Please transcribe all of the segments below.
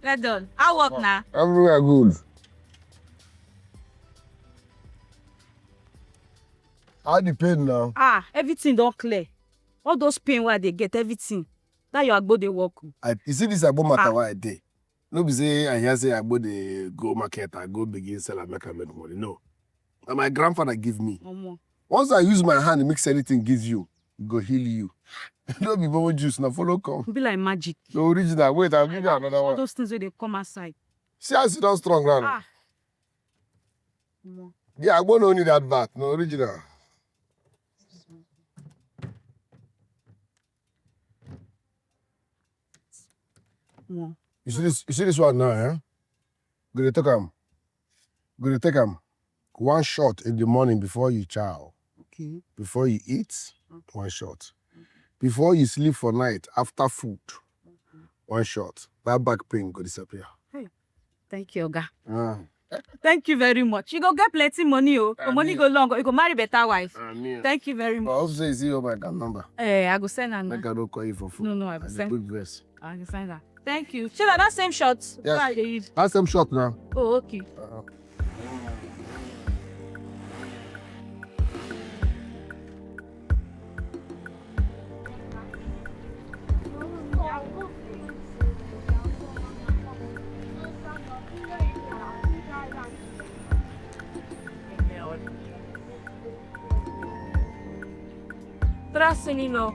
Well done. I work now. Everywhere good. How the pain now? Everything don't clear. All those pain where they get everything. That your agbo they work. You see this agbo matter why I dey. No be say I hear say agbo dey go market, I go begin sell and make money. No. And my grandfather give me. Once I use my hand mix anything give you, it go heal you. No be bobo juice, now follow come. Be like magic. The original. Wait, I'll give you another one. All those things where they come outside. See how sit down strong now. Yeah, agbo no need that bad. No original. You see this one now, eh? Go to take him. One shot in the morning before you chow. Okay. Before you eat, one shot. Before you sleep for night, after food, one shot. That back pain go disappear. Hey, thank you, Oga. Thank you very much. You go get plenty money, oh. The money go long. You go marry better wife. Thank you very much. I also say you see my account number. I go send her. Make I don't call you for food. No, I go send. Quick verse. I can send her. Thank you. Sheila, that same shot. Yes. That same shot now. Oh, okay. Trasolino.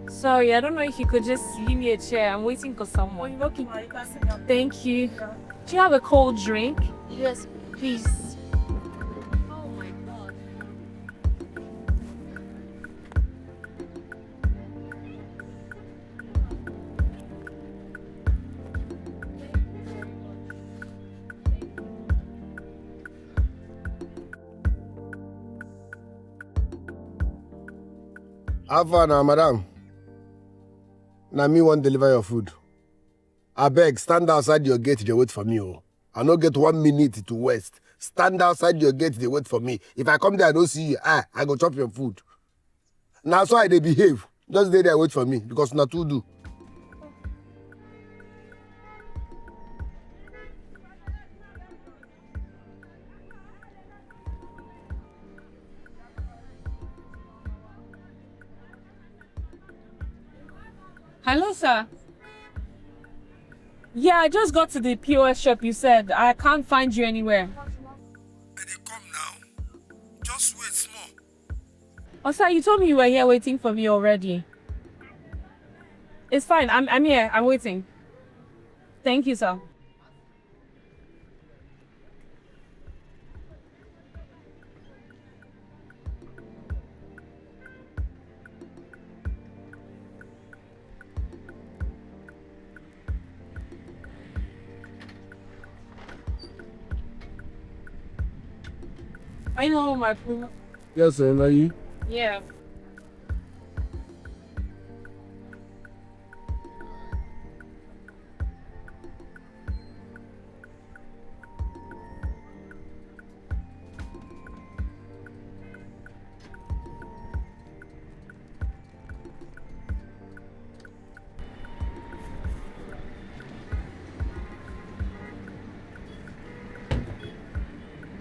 Sorry, I don't know if you could just give me a chair. I'm waiting for someone. Okay. Thank you. Do you have a cold drink? Yes, Please. oh my God. How far now, madam? Now me want deliver your food. I beg, stand outside your gate, they wait for me. Oh. I no get 1 minute to waste. Stand outside your gate, they wait for me. If I come there, I don't see you. I go chop your food. Now so they behave. Just stay there, wait for me, because not to do. Hello, sir. Yeah, I just got to the POS shop you said. I can't find you anywhere. They come now. Just wait small. Oh, sir, you told me you were here waiting for me already. It's fine. I'm here. I'm waiting. Thank you, sir. I know my proof. Yes, sir. Are you? Yeah.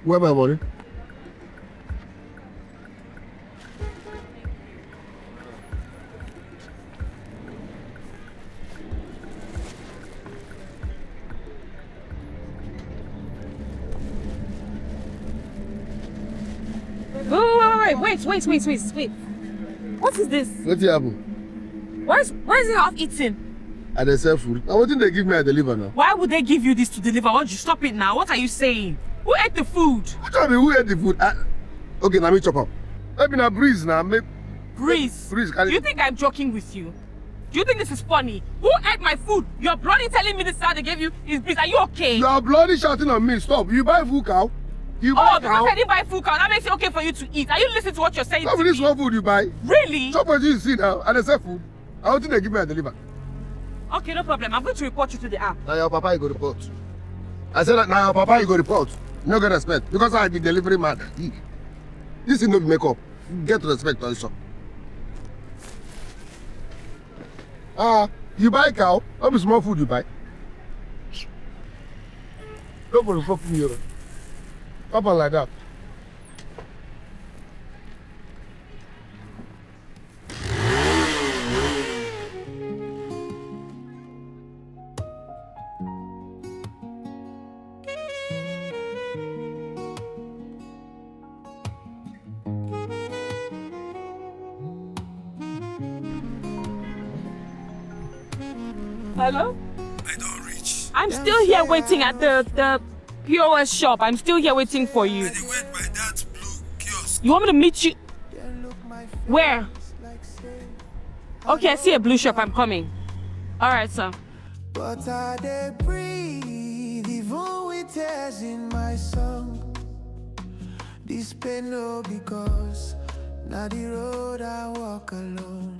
Where my money? Wait. What is this? What happen? Why is it half eaten? I dey sell food. Now what did they give me I deliver now? Why would they give you this to deliver? Why don't you stop it now? What are you saying? Who ate the food? What kind of who ate the food? Okay, now me chop up. Let me now breeze now. Breeze. Breeze. Do you think I'm joking with you? Do you think this is funny? Who ate my food? You're bloody telling me this salad they gave you is breeze. Are you okay? You are bloody shouting on me. Stop. You buy full cow. You buy because I didn't buy full cow. That makes it okay for you to eat. Are you listening to what you're saying? Stop with this one food you buy. Really? Chop what you see now. And they sell food. I don't think they give me a deliver. Okay, no problem. I'm going to report you to the app. Now your papa you go report. I said that now your papa you go report. No get respect. Because I be delivery man. This is not make up. Get respect also. You buy cow, how much small food you buy? Nobody fucking you. Papa like that. Hello? I don't reach. I'm still here waiting at the POS shop. I'm still here waiting for you. They went by that blue kiosk. You want me to meet you? Where? Okay, I see a blue shop. I'm coming. All right, sir. But I dey breathe, even with tears in my song. This pain no because now the road I walk alone.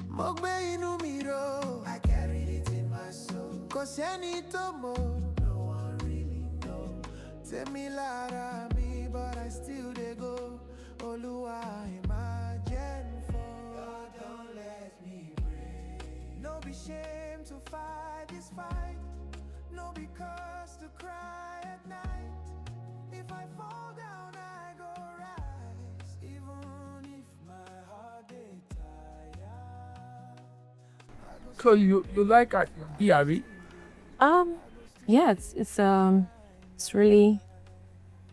Mogbe inu mi ro, I carried it in my soul. Cause any tomorrow, no one really know. Tell me lara me, but I still dey go. Oluwa imagine for. God don't let me break. No be shame to fight this fight. No be cause to cry at night. If I fall down, I go rise. Even if my heart dey tired. So you like Abi? Yeah, it's really,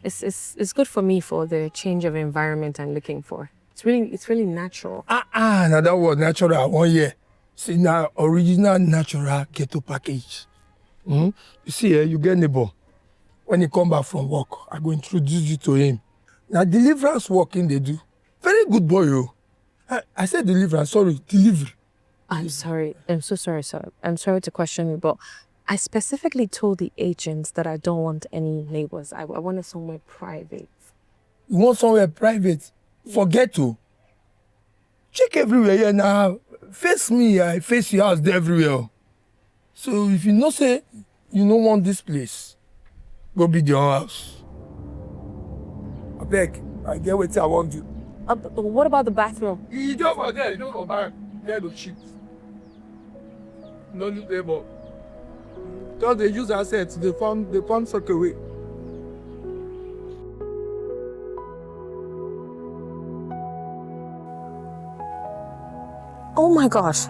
it's good for me for the change of environment I'm looking for. It's really natural. Now that was natural 1 year. See now, original natural keto package. You see, you get neighbor. When he come back from work, I go introduce you to him. Now deliverance working they do. Very good boy, you. I said deliverance, sorry, delivery. I'm sorry. I'm so sorry, sir. I'm sorry to question you, but I specifically told the agents that I don't want any neighbors. I wanted somewhere private. You want somewhere private? Forget to. Check everywhere here now. Face me, I face your house there everywhere. So if you know say you don't want this place, go be your own house. I beg, I get what I want you. But what about the bathroom? You don't go there, you don't go back. There no cheat. No need labor. Just they use assets, they found such a way. Oh my gosh.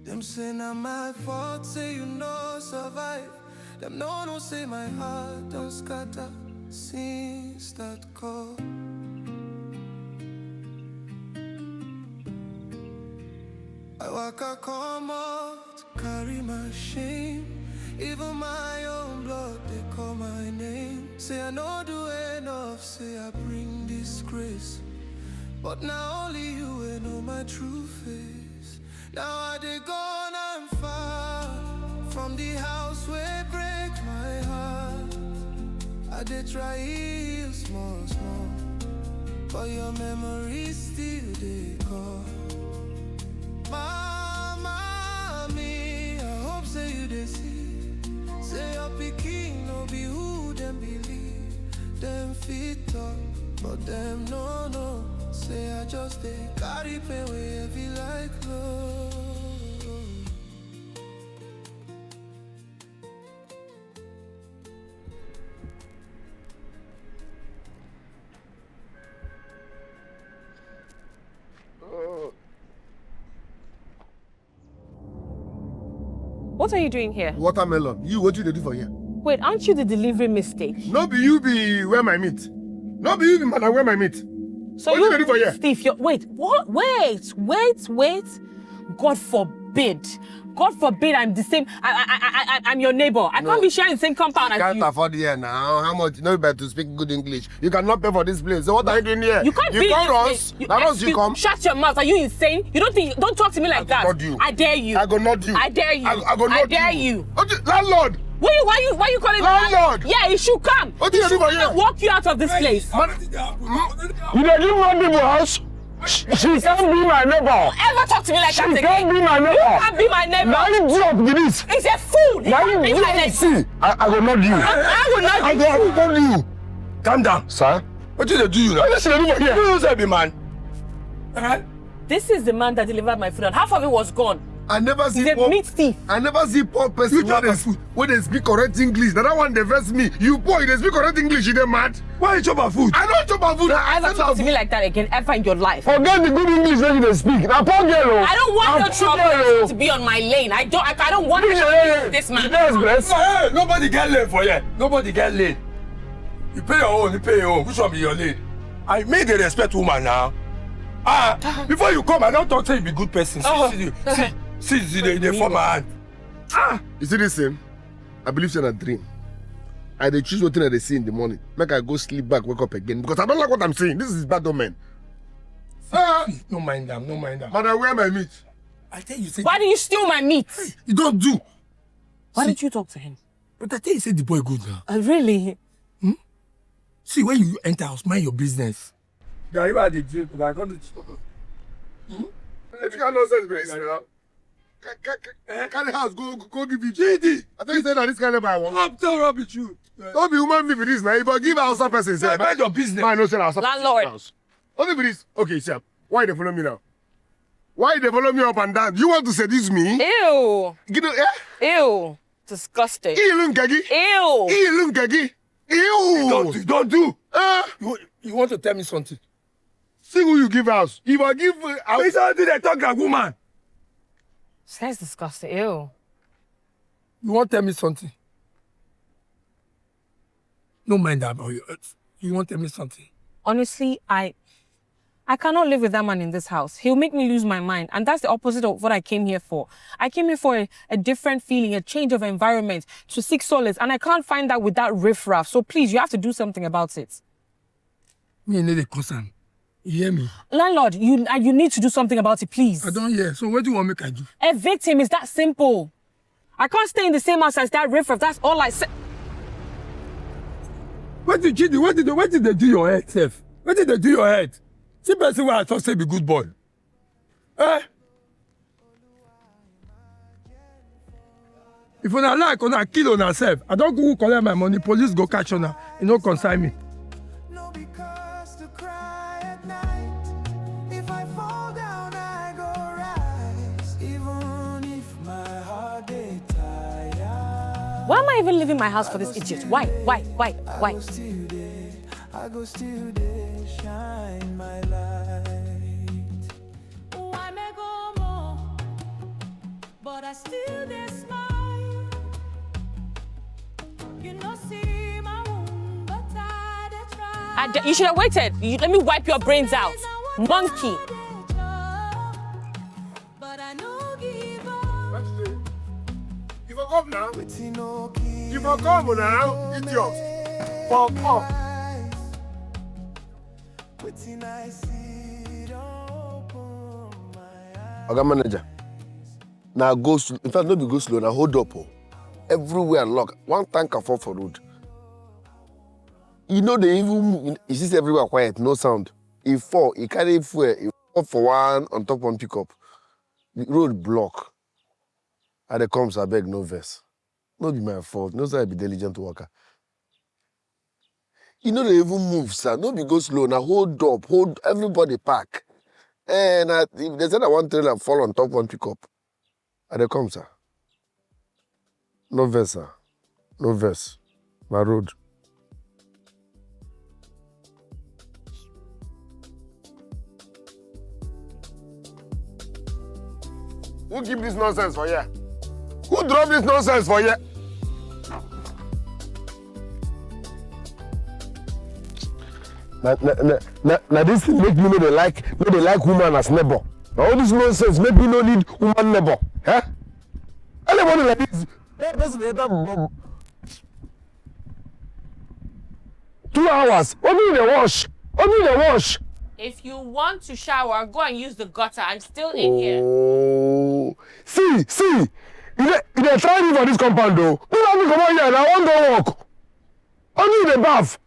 Them say na my fault, say you no survive. Them no say my heart don't scatter since that call. I waka come out, carry my shame. Even my own blood, they call my name. Say I no do enough, say I bring disgrace. But now only you will know my true face. Now I dey gone and far from the house where break my heart. I dey try heal small, small, but your memory still dey call. Mama, me, I hope say you dey see. Say your pikin no be who them believe. Them fit talk, but them no know. Say I just dey carry pain way heavy like load. What are you doing here? Watermelon. You, what you dey do for here? Wait, aren't you the delivery mistake? No be you be where my meat. No be you be madam where my meat. So What you dey do for here? Steve, wait, what? Wait. God forbid. God forbid I'm the same. I'm your neighbor. I can't be sharing the same compound as you. Can't afford here now. How much? No better to speak good English. You cannot pay for this place. So what are you doing here? You can't be come in Ross. this place. Now Ross, you come. Shut your mouth. Are you insane? You don't talk to me like that. Not you. I dare you. I go not you. I dare you. I go not I dare you. Okay, landlord. Why you calling me Landlord. Yeah, you should come. What do you do for here? Walk you out of this place. You dey give one people house? She can't be my neighbor. Don't ever talk to me like that again. She can't be my neighbor. You can't be my neighbor. Now you drop this. He's a fool. He can't be my neighbor. See, I will not you. I will not. I will not you. Calm down. Sir? What did they do you now? What you dey do for here? Who say be man? This is the man that delivered my food and half of it was gone. I never He's see a meat thief. I never see poor person You chop my food. when they speak correct English. Now that one they verse me. You poor, they speak correct English, you dey mad? Why you chop my food? I don't chop my food. Don't ever talk to me like that again ever in your life. Forget the good English that you dey speak. Now poor girl. I don't want your trouble to be on my lane. I don't want to be this man. Hey, nobody get lane for here. Nobody get lane. You pay your own, you pay your own. Which one be your lane? I made the respect woman now. Before you come, I don't talk to you be good person. See, they form my hand. You see this thing? I believe it's a dream. I dey choose what thing I dey see in the morning. Make I go sleep back, wake up again. Because I don't like what I'm seeing. This is bad omen. No mind them, no mind them. Madam, where my meat? I tell you, say, Why did you steal my meat? you don't do. Why did you talk to him? But I tell you, say the boy good now. Really? See, when you enter house, mind your business. Yeah, you are the drink, but I can't do. If you got nonsense, bro. Carry house, go give you JD. I think you said that this kind of I want. I'm tell rubbish you. Don't be human being for this now. But give house some person. Say, Mind your business. Man, no say house. Landlord. Only for this. Okay, sir. Why they follow me now? Why they follow me up and down? You want to seduce me? Ew. You know, Ew. Disgusting. Ew. Ew. Ew. Don't do. You want to tell me something? See who you give house. If I give house. It's something they talk like woman. This guy's disgusting. Ew. You want to tell me something? No mind that. You want to tell me something? Honestly, I cannot live with that man in this house. He'll make me lose my mind. And that's the opposite of what I came here for. I came here for a different feeling, a change of environment, to seek solace. And I can't find that with that riffraff. So please, you have to do something about it. Me need a concern. You hear me? Landlord, you need to do something about it, please. I don't hear. So what do you want me to do? Evict him. It's that simple. I can't stay in the same house as that riffraff. That's all I said. What did they do your head, Seth? What did they do your head? See person where I thought say be good boy. If you not like, you not kill on yourself. I don't go collect my money. Police go catch on her. You no consign me. No, because to cry at night. If I fall down, I go rise. Even if my heart is tired. Why am I even leaving my house for this idiot? Why? I go still there, shine my light. I may go more, but I still there smile. You know, see my wound, but I dey try. You should have waited. Let me wipe your brains out. Monkey. But I know give up. You for come now. Wetin no kill You for come now, idiot. Fuck off. wetin I see don't open my eyes. Oga manager. Now go slow. In fact, no be go slow. Now hold up. Everywhere lock. One tanker fall for road. You know they even. You see everywhere quiet, no sound. He fall. He carry fuel. He fall for one on top one pickup. The road block. And they comes. I beg no verse. No be my fault. No say I be diligent worker. You know they even move, sir. No be go slow. Now hold up. Hold everybody park. And if they said I want trailer fall on top one pickup. And they come, sir. No verse, sir. No verse. My road. Who keep this nonsense for here? Who dropped this nonsense for you? Now this thing make me know they like woman as neighbor. Now all this nonsense make me no need woman neighbor. Huh? Anybody like this? 2 hours. Only the wash. If you want to shower, go and use the gutter. I'm still in here. Oh, see. If they try me for this compound though, don't have me come out here and I won't go walk. Only the bath.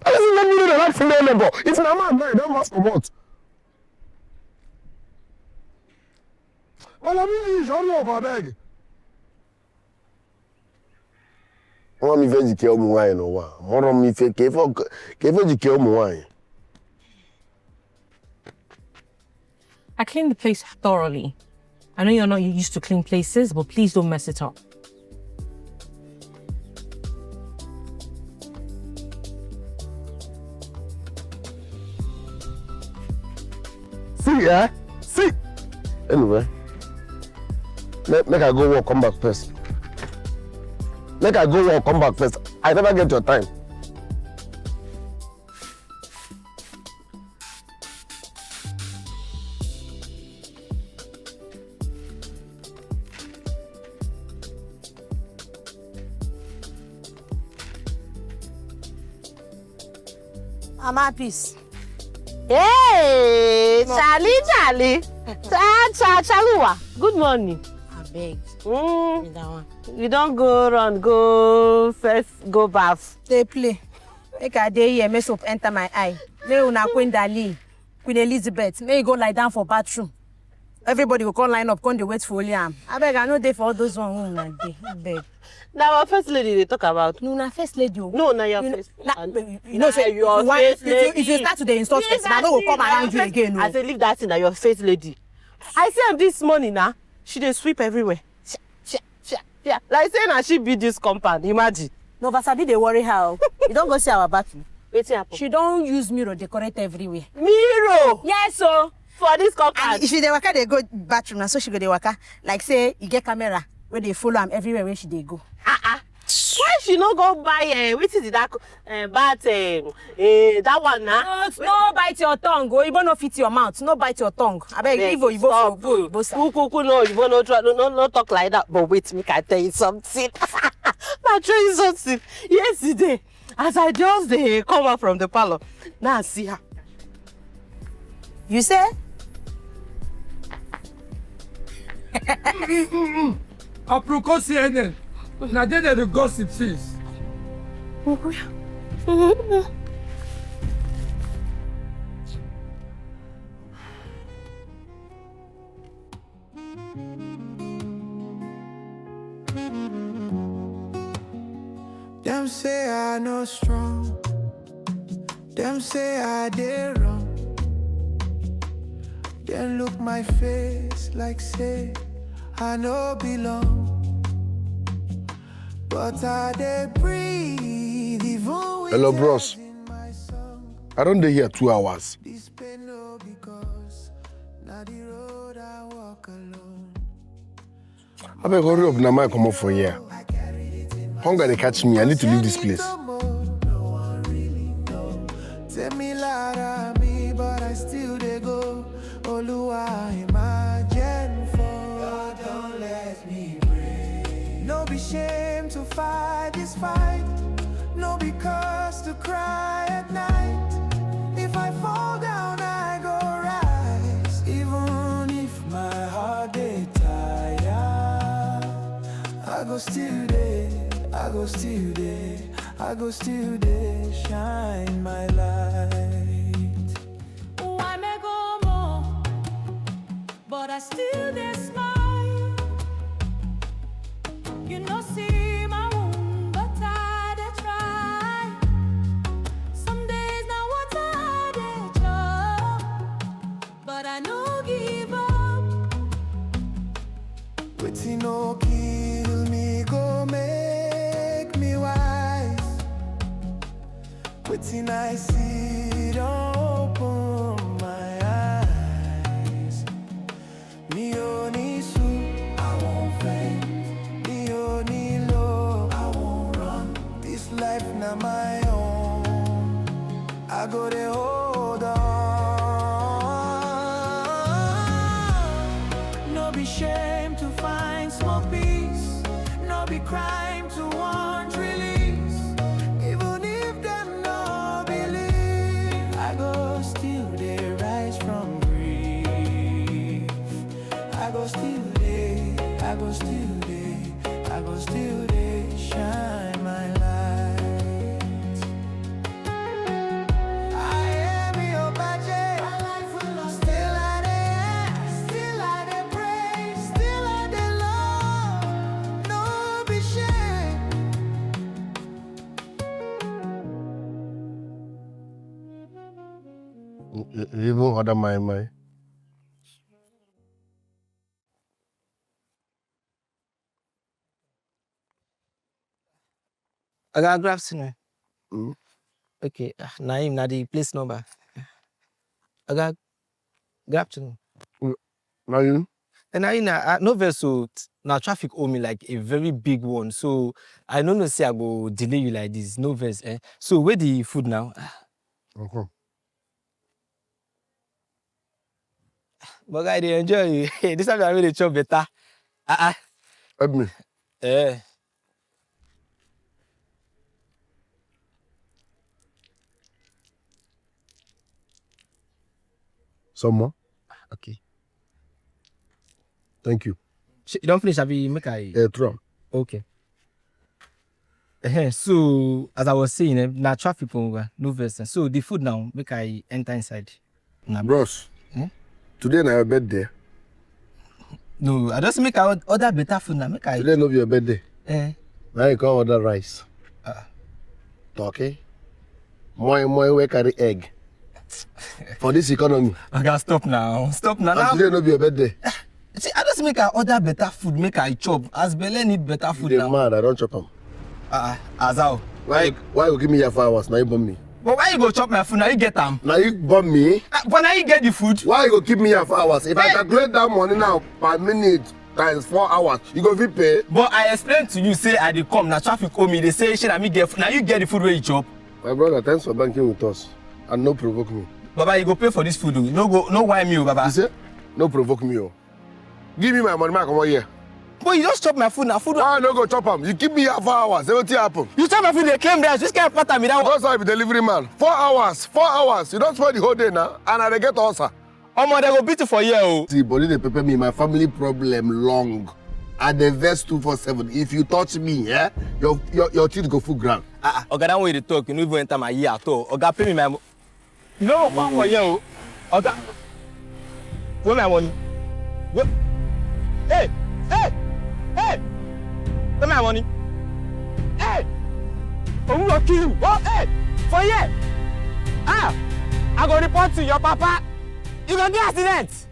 That doesn't let me know the right female neighbor. If a man die, don't ask for what. Well, I mean, you know, I beg. Wọ́n mi fẹ́ jìkẹ́ ọmọ wáyé náà wá. Mọ́rọ̀ mi fẹ́ kẹ́fọ́ jìkẹ́ ọmọ wáyé. I cleaned the place thoroughly. I know you're not used to clean places, but please don't mess it up. See. Anyway, make I go work, come back first. I never get your time. Mama, peace. Hey, Charlie. Chaluwa. Good morning. I beg. You don't go first, go bath. They play. Make a day here, mess up, enter my eye. May una Queen Dali, Queen Elizabeth. May you go lie down for bathroom. Everybody will come line up, come they wait for William. I beg, I know they for all those one like day. I beg. Now our first lady they talk about. No, na first lady. No, na your first. You know, say your first lady. If you start to the insult person, I don't will come around you again. No. I say leave that thing na your first lady. I see him this morning now. She dey sweep everywhere. Yeah. Like saying na she be this compound. Imagine. No, Vasabi they worry her. You don't go see our bathroom. Wetin happen? She don't use mirror decorate everywhere. Mirror. Yes, so For this compound. and if she dey waka, they go bathroom. Now so she go dey waka. Like say you get camera where they follow am everywhere where she dey go. Why she no go buy wetin is that that one na? No bite your tongue. Go even no fit your mouth. No bite your tongue. I beg you go. Kuku no, you no talk like that. But wait, make I tell you something. I tell you something. Yesterday, as I just come out from the parlor, now I see her. You say? Apropos CNN. Now they the gossip things. Them say I no strong. Them say I did wrong. Then look my face like say I no belong. But I dey breathe even with Hello, bros. in my song. I don't dey here 2 hours. This pain no because now the road I walk alone. I beg hurry up, now I come up for here. Hunger they catch me. I need to leave this place. No one really know. Tell me lara me, but I still dey go. Oluwa imagine for. God don't let me break. No be shame to fight this fight. No be cause to cry at night. If I fall down, I go rise. Even if my heart dey tired, I go still there. I go still there, shine my light. I may go more, but I still dey smile. You know, see my wound, but I dey try. Some days now what I dey chop, but I no give up. Wetin no kill me go make me wise. Wetin I see don't open my eyes. Me only su, I won't faint. You even order my. I got grab sooner. Mm. Okay, Naim, na the place number. I got grab to Now you? And I no vessel now traffic owe me like a very big one. So I don't know say I go delay you like this. No verse. So where the food now? Okay. But I dey enjoy you. This time I really chop better. Help me. Some more? Okay. Thank you. You don't finish, Abi, make I... Yeah, true. Okay. So, as I was saying, now traffic over, no verse. So, the food now, make I enter inside. Bros, today na your birthday. No, I just make I order better food now. Make I... Today no be your birthday. Now you come order rice. Turkey. Moi, we carry egg. For this economy. I gotta stop now. Stop now. And today no be your birthday. See, I just make I order better food, make I chop. As Bele need better food now. Mad, I don't chop them. As how? Why you give me your 4 hours? Now you bomb me. But why you go chop my food? Now you get them. Now you bomb me. But now you get the food. Why you go keep me here 4 hours? If I calculate that money now per minute times 4 hours, you go fit pay. But I explained to you, say I dey come, now traffic owe me. They say, shit, me get food. Now you get the food where you chop. My brother, thanks for banking with us. And no provoke me. Baba, you go pay for this food. No why me, Baba. You say? No provoke me. Give me my money, come over here. But you just chop my food now. Food. I no go chop them. You keep me here 4 hours. Everything happen. You chop my food, they claim that. This can't pattern me that. Because I be delivery man. 4 hours. 4 hours. You don't spend the whole day now. And I get answer. They go beat you for a year. See, body they prepare me. My family problem long. At the verse 247. If you touch me, your teeth go full ground. Oga, that way they talk. You no even enter my ear at all. Oga, pay me my. You know what for you? Oga, where my money? Hey! Where my money? Hey! I will kill you. Oh, hey! For you! I go report to your papa. You gonna do accident.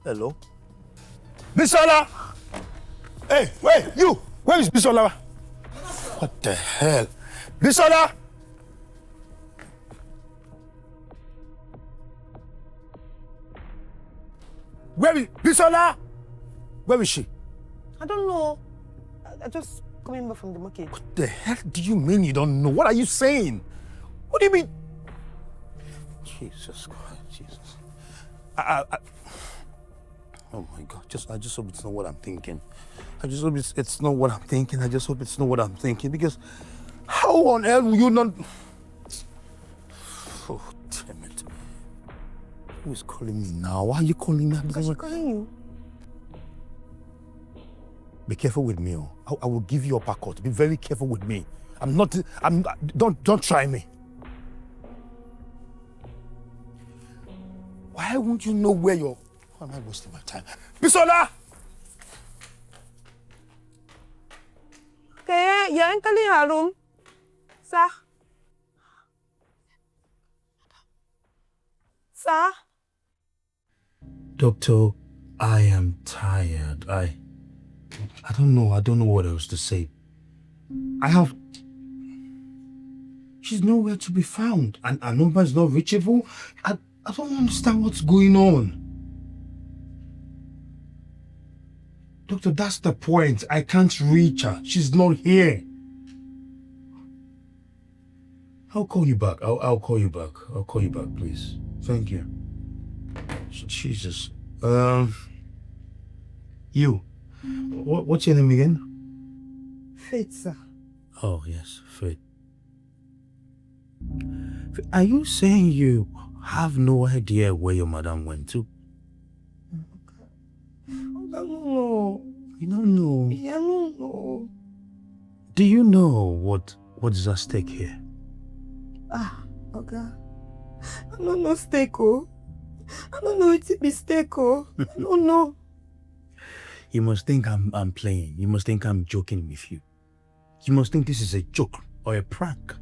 Hello? Bisola! Hey, wait, you! Where is Bisola? What the hell? Bisola! Where is Bisola? Where is she? I don't know. I just coming back from the market. What the hell do you mean you don't know? What are you saying? What do you mean? Jesus Christ, Jesus. Oh my God, I just hope it's not what I'm thinking. I just hope it's not what I'm thinking. I just hope it's not what I'm thinking. Because how on earth will you not... Oh, damn it. Who is calling me now? Why are you calling me? Because she's calling you. Be careful with me. I will give you uppercut. Be very careful with me. Don't try me. Why won't you know where you're... Why am I wasting my time? Bisola! Okay, you're entering her room. Sir? Sir? Doctor, I am tired. I don't know what else to say. She's nowhere to be found. And her number is not reachable. I don't understand what's going on. Doctor, that's the point. I can't reach her. She's not here. I'll call you back. I'll call you back. I'll call you back, please. Thank you. Jesus. You. What's your name again? Faith, sir. Oh, yes, Faith. Are you saying you have no idea where your madam went to? I don't know. You don't know? I don't know. Do you know what is at stake here? Okay. I don't know stake, oh. I don't know it's a mistake, oh. I don't know. You must think I'm playing. You must think I'm joking with you. You must think this is a joke or a prank.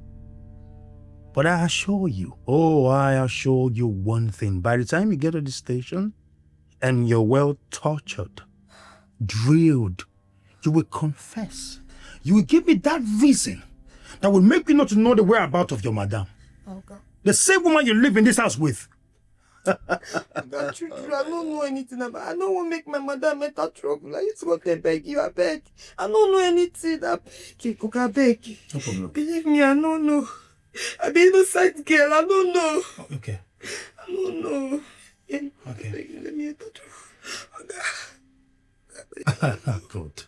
But I assure you one thing. By the time you get to the station and you're well tortured, drilled, you will confess. You will give me that reason that will make you not to know the whereabouts of your madam. Okay. The same woman you live in this house with. I don't know anything about. I don't want to make my madam enter trouble. I just want to beg you. I beg. I don't know anything. I beg. Okay, I beg. No problem. Believe me, I don't know. I be innocent girl. I don't know. Okay. I don't know. Okay. Let me enter trouble. Good.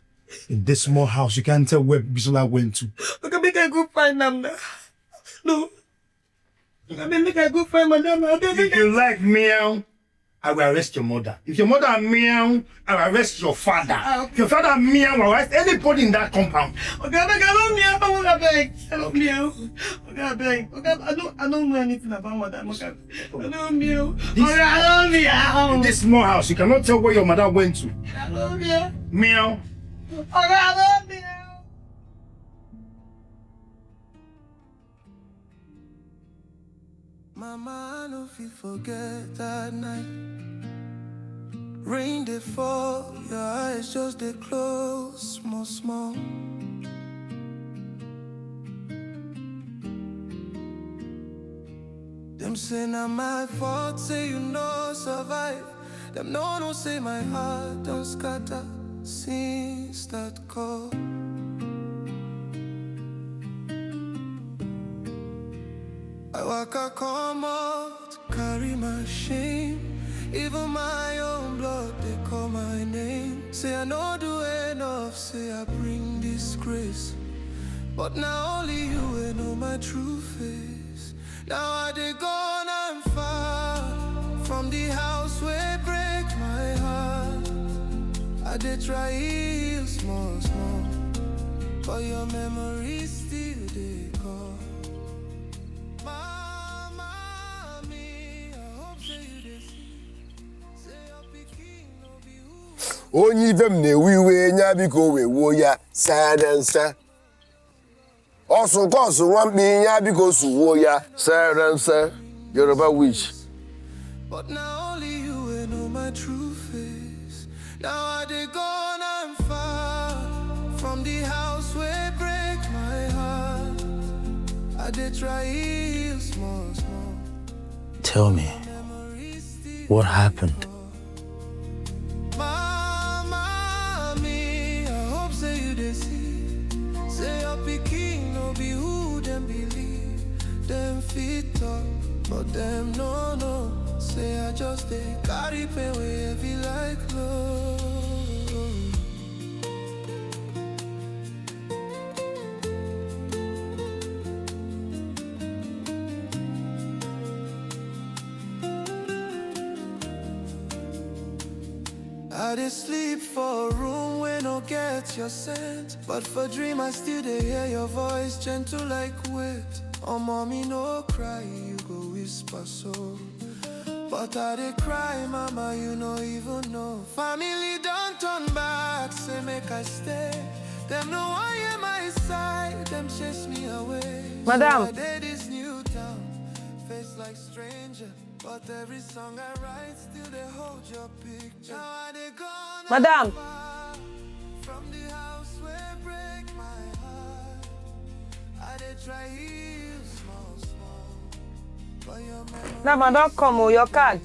In this small house, you can't tell where Bisola went to. Okay, make I go find them now. No. Make I go find madam. If you like meow, I will arrest your mother. If your mother meow, I will arrest your father. If your father meow, I will arrest anybody in that compound. Okay, I don't meow. I beg. I don't meow. Okay, I beg. Okay, I don't know anything about madam. Okay, I don't meow. Okay, I don't meow. In this small house, you cannot tell where your mother went to. I don't meow. Meow. Okay, I don't meow. Mama, I no fit forget that night. Rain they fall, your eyes just they close, small, small. Them say na my fault, say you no survive. Them no say my heart don't scatter since that call. I waka come out, carry my shame. Even my own blood, they call my name. Say I no do enough, say I bring disgrace. But now only you will know my true face. Now I dey gone and far from the house where break my heart. I dey try heal small, small, but your memory still dey call. Onye ife m na-ewe iwe nya biko wee wuo ya saa na nsa. Ọsụ nke ọsụ nwamkpi nya biko suwuo ya saa na nsa. Yoruba witch. But now only you will know my true face. Now I dey gone and far from the house where break my heart. I dey try heal small, small. Tell me, what happened? Mama, me, I hope say you dey see. Say your pikin no be who them believe. Them fit talk, but them no. Say I just dey carry pain way heavy like load. I dey sleep for a room where no get your scent. But for dream I still dey hear your voice gentle like wet. Oh mommy no cry, you go whisper so. But I dey cry mama, you no even know. Family don't turn back, say make I stay. Them no one hear my side, them chase me away. Madam. So I dey this new town, face like stranger. But every song I write still they hold your picture. Now I dey gone Madam. far from the house where break my heart. I dey try heal small, small, but your memory. Now, man, don't come, your card.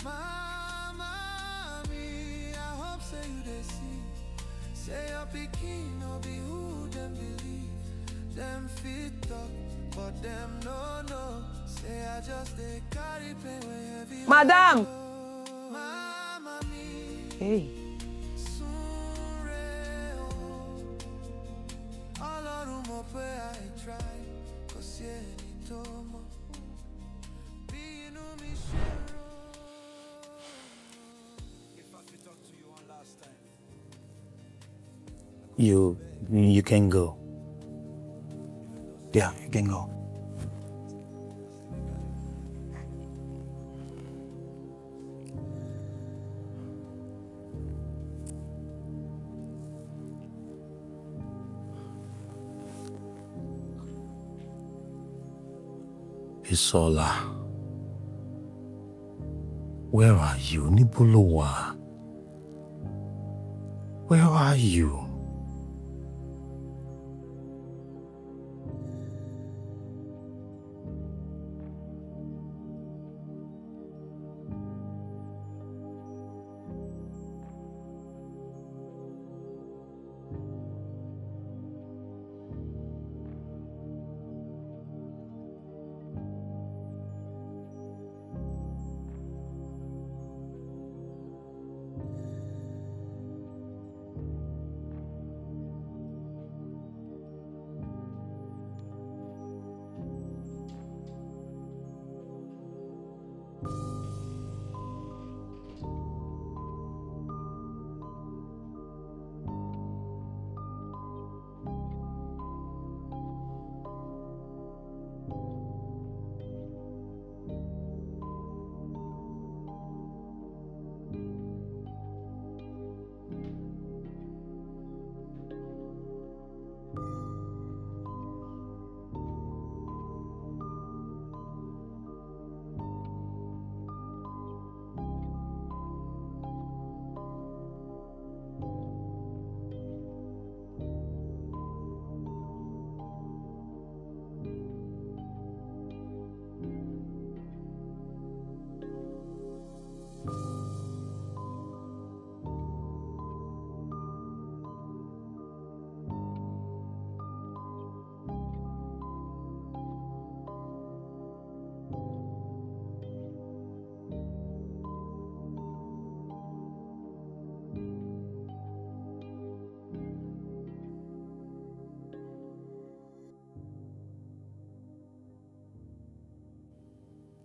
Mama, me, I hope say you dey see. Say your pikin no be who them believe. Them fit talk, but them no. Say I just dey carry pain way heavy. Madam. Mama, me. Hey. All I try, 'cause You can go. Yeah, you can go. Isola. Where are you? Nibuluwa. Where are you?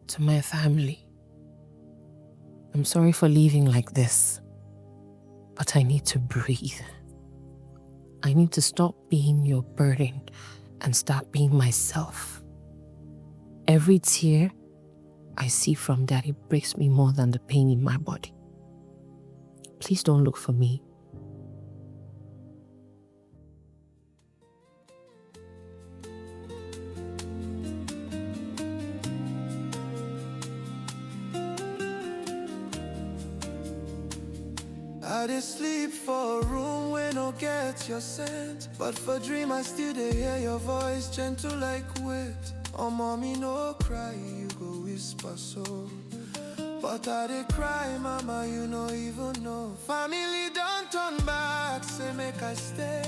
To my family, I'm sorry for leaving like this, but I need to breathe. I need to stop being your burden and start being myself. Every tear I see from Daddy breaks me more than the pain in my body. Please don't look for me. I dey sleep for a room where no get your scent, but for dream I still dey hear your voice, gentle like wit. Oh mommy, no cry, you go whisper so. But I dey cry, mama, you no even know. Family don't turn back, say make I stay.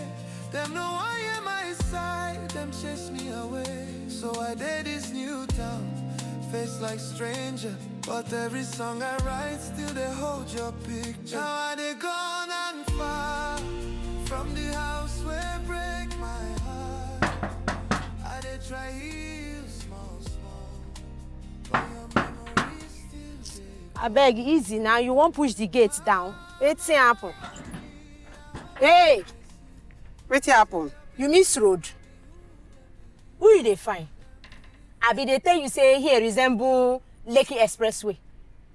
Them no one hear my side, them chase me away. So I did this new town, face like stranger. But every song I write still they hold your picture. Now I dey gone and far from the house where break my heart. I dey try heal small, but your memory still I beg, easy now. You won't push the gates down. Wetin happen? Hey! Wetin happen? You miss road. Who you dey find? I be dey tell you say here resemble Lekki Expressway.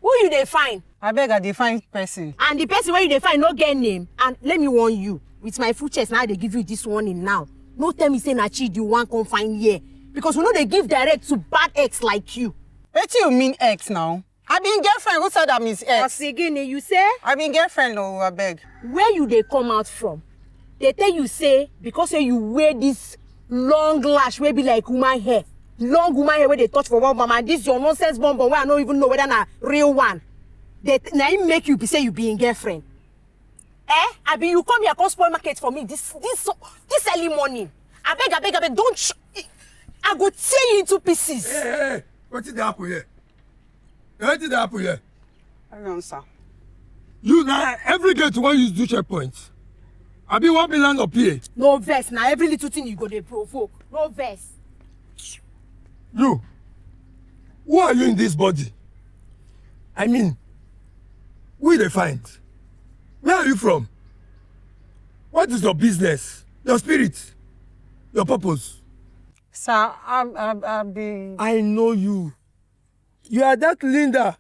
Who you dey find? I beg I dey find person. And the person where you dey find no get name. And let me warn you, with my full chest now they give you this warning now. No tell me say na cheat you want come find here. Because we know they give direct to bad ex like you. What you mean ex now? I been girlfriend. Who said that means ex? Again, you say? I been girlfriend, no, I beg. Where you they come out from? They tell you say because say you wear this long lash wey be like woman hair. Long woman hair where they touch for one mama, and this your nonsense bonbon where I don't even know whether na real one. They now make you be say you be in girlfriend. I be you come here come spoil market for me this early morning. I beg, don't I go tear you into pieces. Hey, what did happen here? What did happen here? I don't answer. You now every gate one use do checkpoints. I be 1 million up here. No verse now. Every little thing you go they provoke. No verse. You, who are you in this body? I mean, who they find? Where are you from? What is your business? Your spirit? Your purpose? Sir, I'm the... I know you. You are that Linda.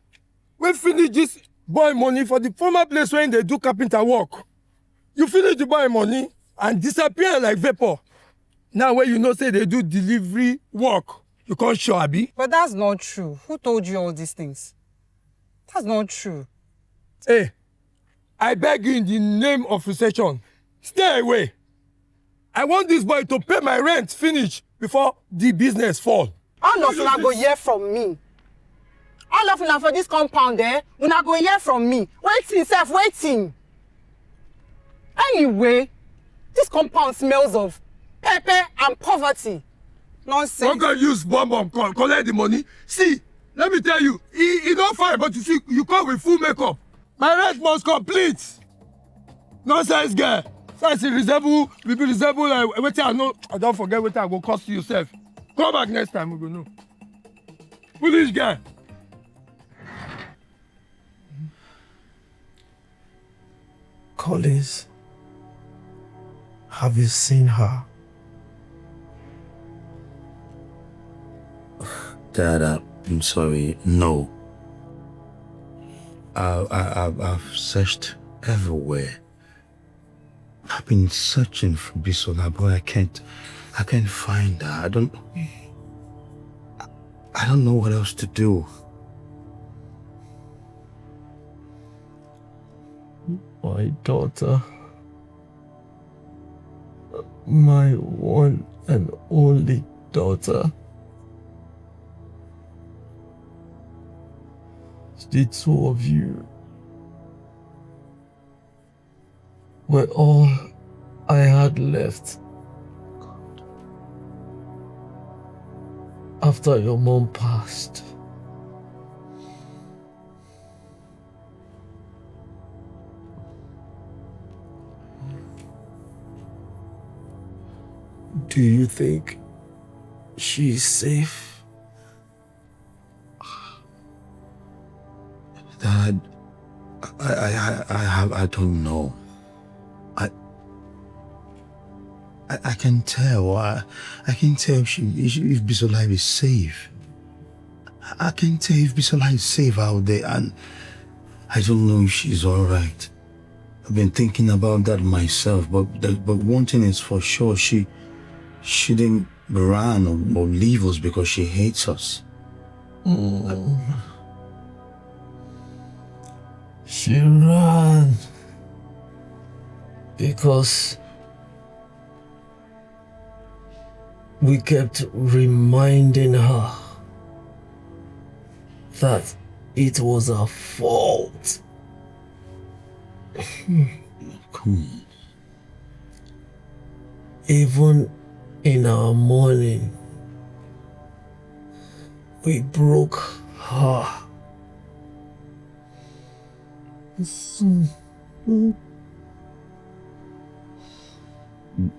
We finish this boy money for the former place where they do carpenter work. You finish the boy money and disappear like vapor. Now when you know say they do delivery work, you can't show, Abi. But that's not true. Who told you all these things? That's not true. Hey, I beg you in the name of recession, stay away. I want this boy to pay my rent finish before the business fall. All of una go hear from me. All of una for this compound, una go hear from me. Waiting, self, waiting. Anyway, this compound smells of pepper and poverty. Nonsense. One can use bomb collect the money. See, let me tell you, he don't fine, but you see, you come with full makeup. My rent must complete. Nonsense, girl. So I see resemble, we be resemble like wetin I know. I don't forget what I will cost you yourself. Come back next time, we go know. Foolish guy. Collins, have you seen her? Dad, I'm sorry. No. I've searched everywhere. I've been searching for Bisola, but I can't find her. I don't know what else to do. My daughter, my one and only daughter. The two of you were all I had left after your mom passed. Do you think she's safe? Dad, I don't know. I can tell. I can tell if Bisola is safe. I can tell if Bisola is safe out there, and I don't know if she's all right. I've been thinking about that myself, but one thing is for sure, she didn't run or leave us because she hates us. She ran because we kept reminding her that it was her fault. Come on. Even in our mourning, we broke her.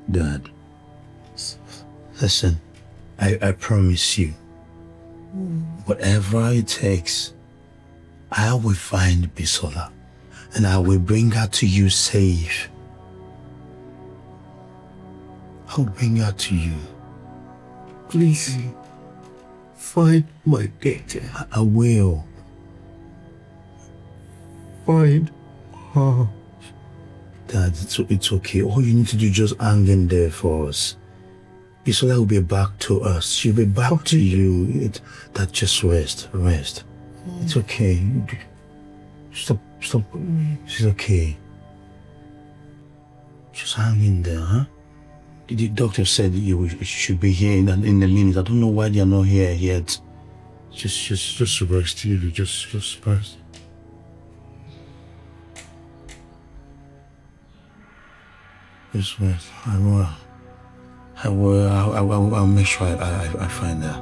Dad, listen, I promise you, whatever it takes, I will find Bisola and I will bring her to you safe. I'll bring her to you. Please, find my daughter. I will. Find her. Dad, it's okay. All you need to do is just hang in there for us. Bisola will be back to us. She'll be back to you. That just rest. It's okay. Stop. She's okay. Just hang in there, huh? The doctor said you should be here in a minute. I don't know why they are not here yet. Just rest, really. Just rest. Just rest. I'll make sure I find her.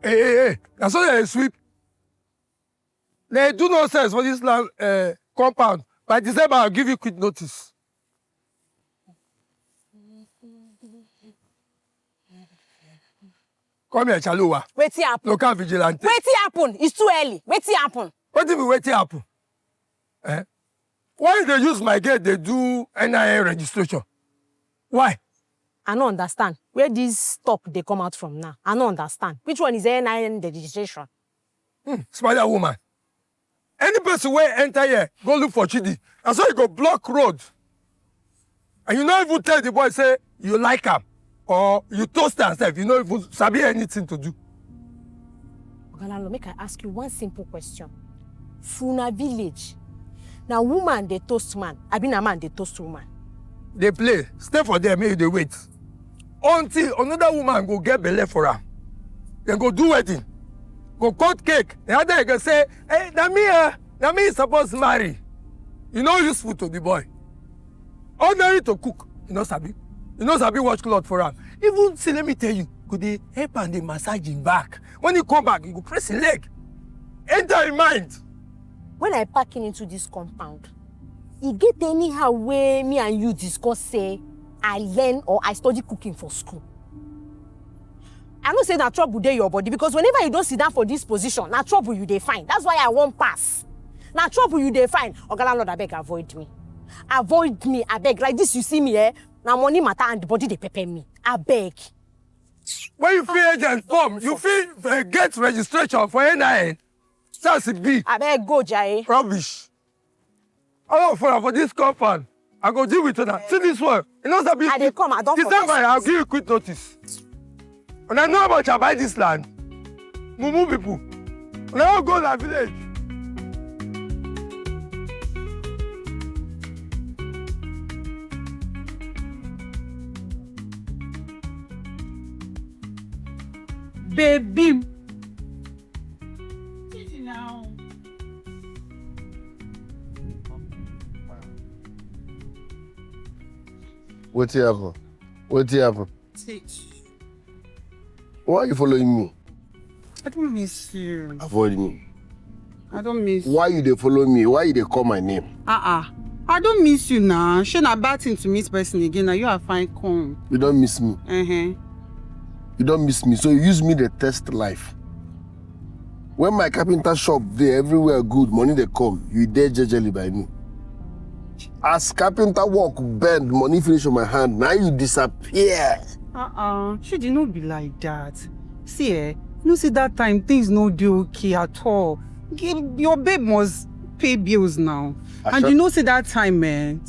Hey. That's all they sweep. They do nonsense for this land compound. By December, I'll give you quick notice. Come here, Chaluwa. Wetin happen? Local vigilante. Wetin happen? It's too early. Wetin happen? What if wetin happen? Eh? Why they use my gate, they do NIN registration? Why? I don't understand. Where this talk they come out from now? I don't understand. Which one is NIN registration? Spider woman. Any person where enter here, go look for Chidi. And so you go block road. And you not even tell the boy, say, you like him. Or you toast yourself. You not even sabi anything to do. Ogalalo, make I ask you one simple question. Funa village. Now woman they toast man. I been a man they toast woman. They play. Stay for them, maybe they wait. Until another woman go get belay for her. Then go do wedding. Go cut cake. The other can say, hey, na me is supposed to marry. You know useful to the boy. Ordinary to cook. You know sabi. You know sabi watch cloth for him. Even see, let me tell you, could they help and they massage him back. When he come back, you go press his leg. Enter in mind. When I pack into this compound, you get anyhow way me and you discuss say I learn or I study cooking for school. I don't say that trouble dey your body because whenever you don't sit down for this position, na trouble you dey find. That's why I won't pass. Na trouble you dey find. Ogalalo, abeg avoid me. Avoid me, abeg. Like this you see me na money matter and the body dey pepper me. Abeg. When you feel agent form, you feel get registration for NIN. That's a B. Abeg go, Jai. Rubbish. I don't for this compound. I go deal with that. See this one. You know that I dey come, I don't December, I'll give you quick notice. When I know how much I buy this land, Mumu people. When I go to that village. Baby. What's happen? What's happen? Why are you following me? I don't miss you. Avoid me. I don't miss you. Why you dey follow me? Why you dey call my name? I don't miss you now. She na bad thing to miss person again. Now you are fine, come. You don't miss me. You don't miss me, so you use me to test life. When my carpenter shop there, everywhere good, money they come, you there jejely by me. As carpenter work bend, money finish on my hand, now you disappear. She did not be like that. See, you see that time things no do okay at all. Your babe must pay bills now. And you know see that time, man.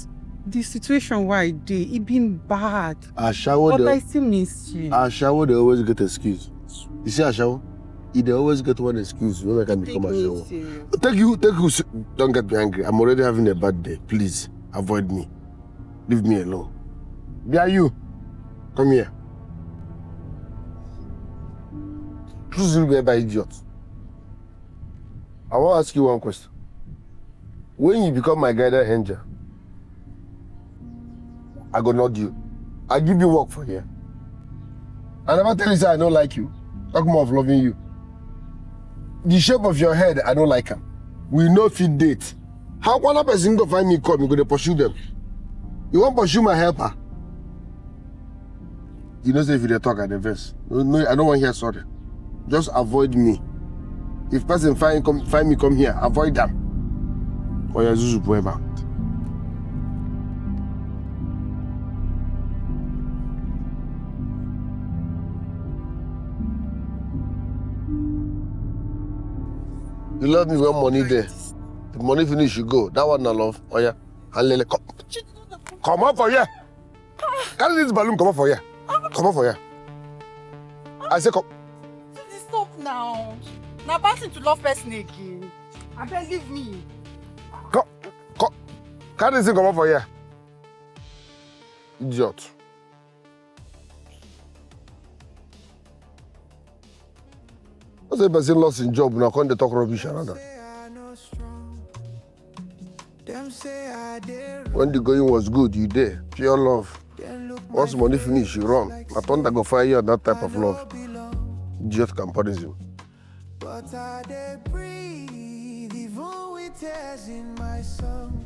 The situation why I did, it been bad. But I still miss you. Ashawo, they always get excuse. You see Ashawo? They always get one excuse when I can become Ashawo. Take you, don't get me angry. I'm already having a bad day. Please, avoid me. Leave me alone. Where are you? Come here. Choose you by idiot. I want to ask you one question. When you become my guardian angel, I go nod you. I give you work for here. I never tell you say I don't like you. Talk more of loving you. The shape of your head, I don't like him. We no fit date. How one person go find me come, you go to pursue them? You want pursue my helper? You know say if you dey talk at the verse. No, I don't want to hear sorry. Just avoid me. If person find me come here, avoid them. Or your Zuzu poema. You love me when money there. If money finish, you go. That one I love. Oh yeah. And come on for here. Carry this balloon, come on for here. Come on for here. I say come. Stop now. Now passing to love person again. I beg leave me. Come. Carry this thing, come on for here. Idiot. What's the person lost in job now? Can't they talk rubbish around that? When the going was good, you there. Pure love. Once money finish, you run. I thought I go fire you on that type of love. Idiot comparison. But I dey breathe, even with tears in my song.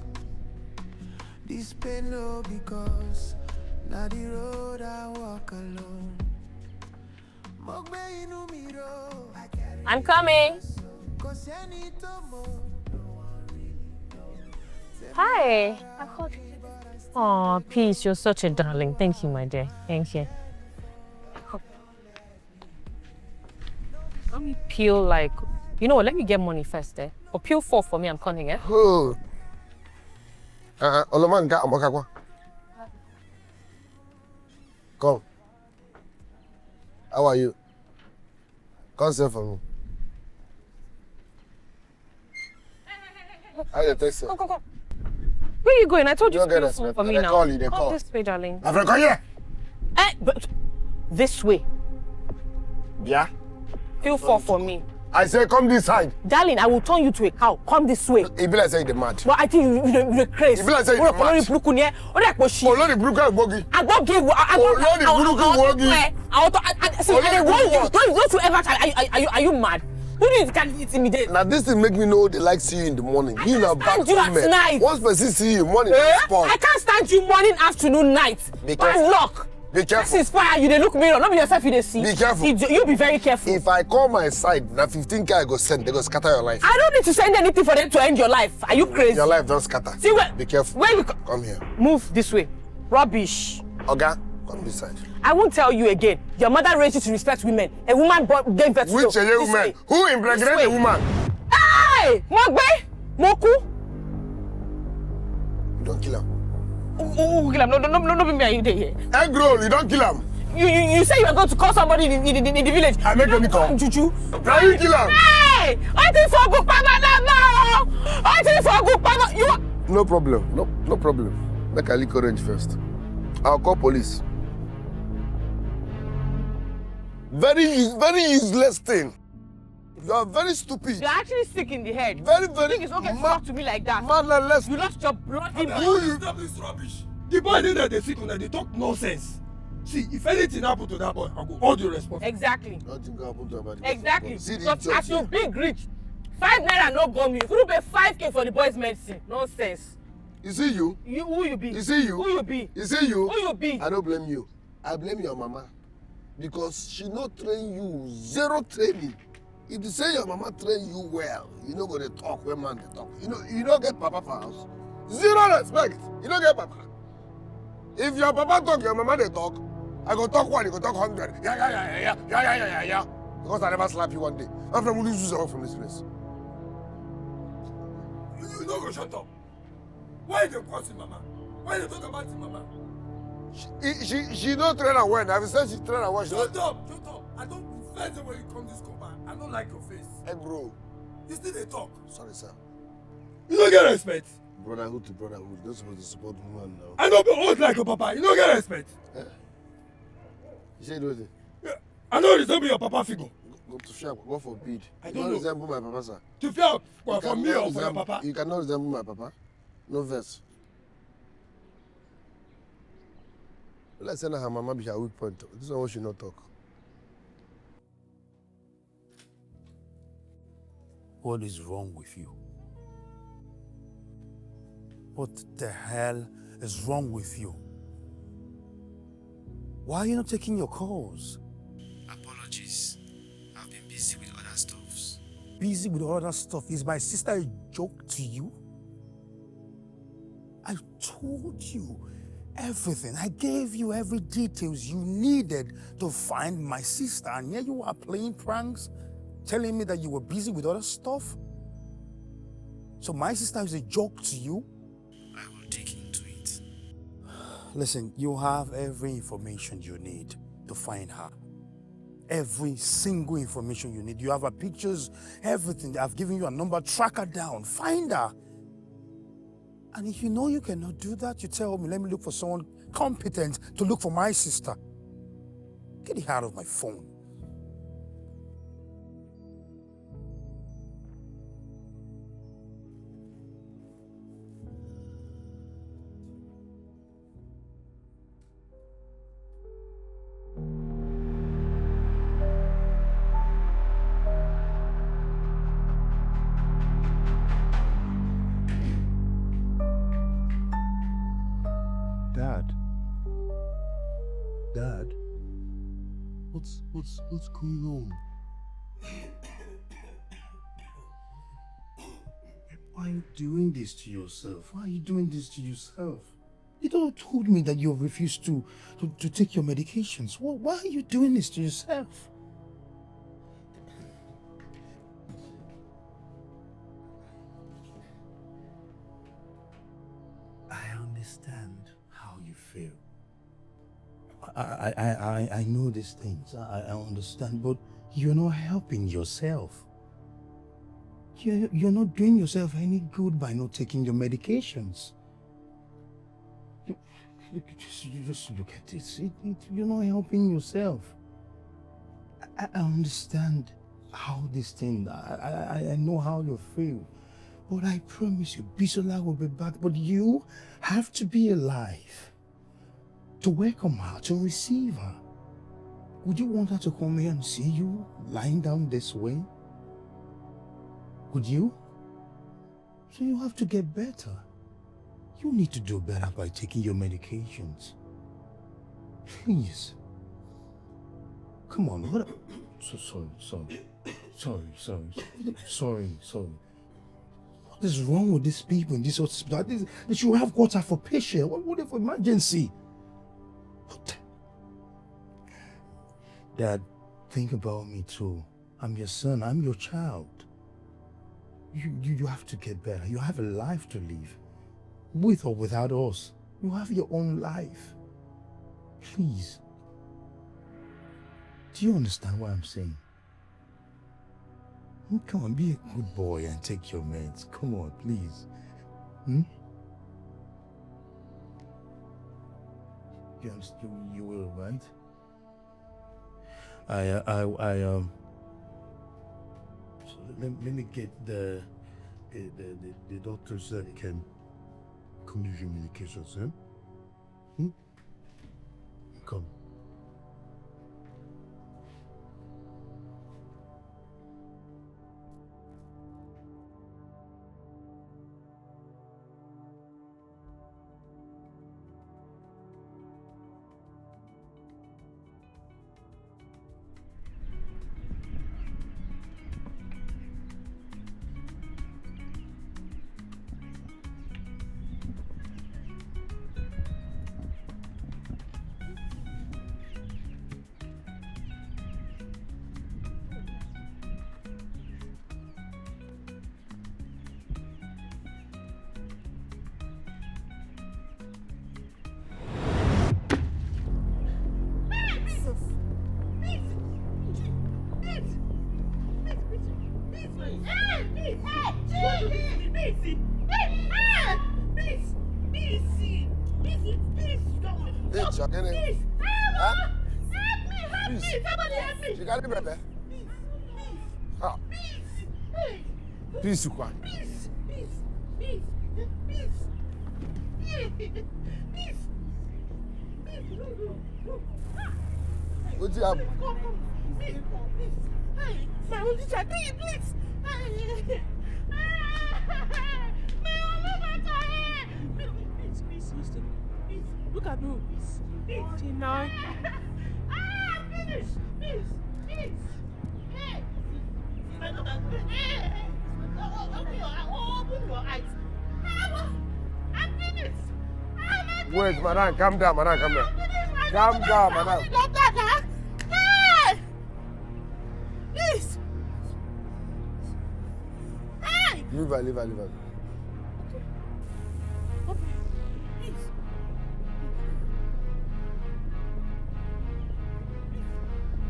This pain no because now the road I walk alone. I'm coming. Hi. Oh, peace. You're such a darling. Thank you, my dear. Thank you. Let me peel like, you know what? Let me get money first, eh? Or peel 4 for me. I'm coming, eh? Oh. Oloman got Amakakwa. Come. How are you? Come sit for me. How you text? Come. Where are you going? I told you to peel phone for me now. Call you, they Come call. this way, darling. Africa, here. But this way. Yeah. Peel 4 for me. I say come this side. Darling, I will turn you to a cow. Come this way. It be like say the mad. But I think you're crazy. It be like say the mad. Olori Buruku ni e. Olori Akposhi. Olori Buruku Agbogi. Agbogi. Olori Buruku Agbogi. Don't you ever try. Are you mad? Who do you can intimidate? Now this thing make me know they like see you in the morning. You know bad you at night. Once person see you morning, I can't stand you morning, afternoon, night. Be careful. Bad luck. Be careful. This is fire. You they look mirror. Not be yourself. You they see. Be careful. You be very careful. If I call my side, now 15K I go send. They go scatter your life. I don't need to send anything for them to end your life. Are you crazy? Your life don't scatter. See where? Be careful. Where you come here? Move this way. Rubbish. Oga, come this side. I won't tell you again. Your mother raised you to respect women. A woman gave birth to you. Which a woman? Who impregnated a woman? Hey! Mogbe! Moku! You don't kill him. Who kill him? No, be me and you there here. Egg roll, you don't kill him. You say you are going to call somebody in the village. I make them come. Juju. Can you kill him? Hey! I think for good papa now. I think for good papa. You. No problem. No problem. Make I lick orange first. I'll call police. Very useless thing. You are very stupid. You're actually sick in the head. Very. You think it's okay to talk to me like that? Man, let's. You lost your bloody mind. Who you stop this rubbish? The boy didn't they sick when they talk nonsense. See, if anything happen to that boy, I will hold you responsible. Exactly. Nothing can happen to him. Exactly. See Because as you big rich, 5 naira no go me. You couldn't pay 5K for the boy's medicine. Nonsense. You see you? Who you be? You see you? Who you be? You see you? Who you be? I don't blame you. I blame your mama. Because she not train you. Zero training. If you say your mama train you well, you know go to talk when man they talk. You don't get papa for house. Zero respect. You don't get papa. If your papa talk, your mama they talk. I go talk 1, you go talk 100. Yeah. Because I never slap you one day. After we lose you from this place. You don't go shut up. Why they crossing mama? Why they talk about mama? She don't train her well. I've said she train her well. Shut up. I don't prefer the way you come this compound. I don't like your face. Hey bro. You still they talk. Sorry sir. You don't get respect. Brotherhood to brotherhood. You're supposed to support woman now. I don't be old like your papa. You don't get respect. Yeah. You say do it. Yeah. I know resemble your papa figure. Go to fear. God forbid. I don't you know. Resemble my papa, sir. To fear for me or for your papa? You cannot resemble my papa. No verse. Let's say her mama be her weak point. This one should not talk. What is wrong with you? What the hell is wrong with you? Why are you not taking your calls? Apologies. I've been busy with other stuffs. Busy with other stuff? Is my sister a joke to you? I told you everything. I gave you every details you needed to find my sister, and here you are playing pranks, telling me that you were busy with other stuff? So my sister is a joke to you? I will dig into it. Listen, you have every information you need to find her. Every single information you need. You have her pictures, everything. I've given you a number. Track her down. Find her. And if you know you cannot do that, you tell me, let me look for someone competent to look for my sister. Get it out of my phone. Dad, what's going on? Why are you doing this to yourself? Why are you doing this to yourself? You told me that you refused to take your medications. Why are you doing this to yourself? I understand how you feel. I know these things. I understand, but you're not helping yourself. You're not doing yourself any good by not taking your medications. You just look at this. You're not helping yourself. I understand how this thing. I know how you feel. But I promise you, Bisola will be back. But you have to be alive to welcome her, to receive her. Would you want her to come here and see you lying down this way? Would you? So you have to get better. You need to do better by taking your medications. Please. Come on, what? Sorry. What is wrong with these people in this hospital? They should have water for patient. What if emergency? What? Dad, think about me too. I'm your son. I'm your child. You have to get better. You have a life to live. With or without us. You have your own life. Please. Do you understand what I'm saying? Come on, be a good boy and take your meds. Come on, please. You understand? You will, right? So let me get the doctors that can give you medications, Come. Peace, Ukwa. What's up? My own teacher, please. Please, look at me. Please. Now. Finish. Please. Hey. Open your eyes. I'm finished. Wait, madam, calm down, madam, calm down. Calm down, madam. Hey! Please. Hey! Leave her. Okay. Please.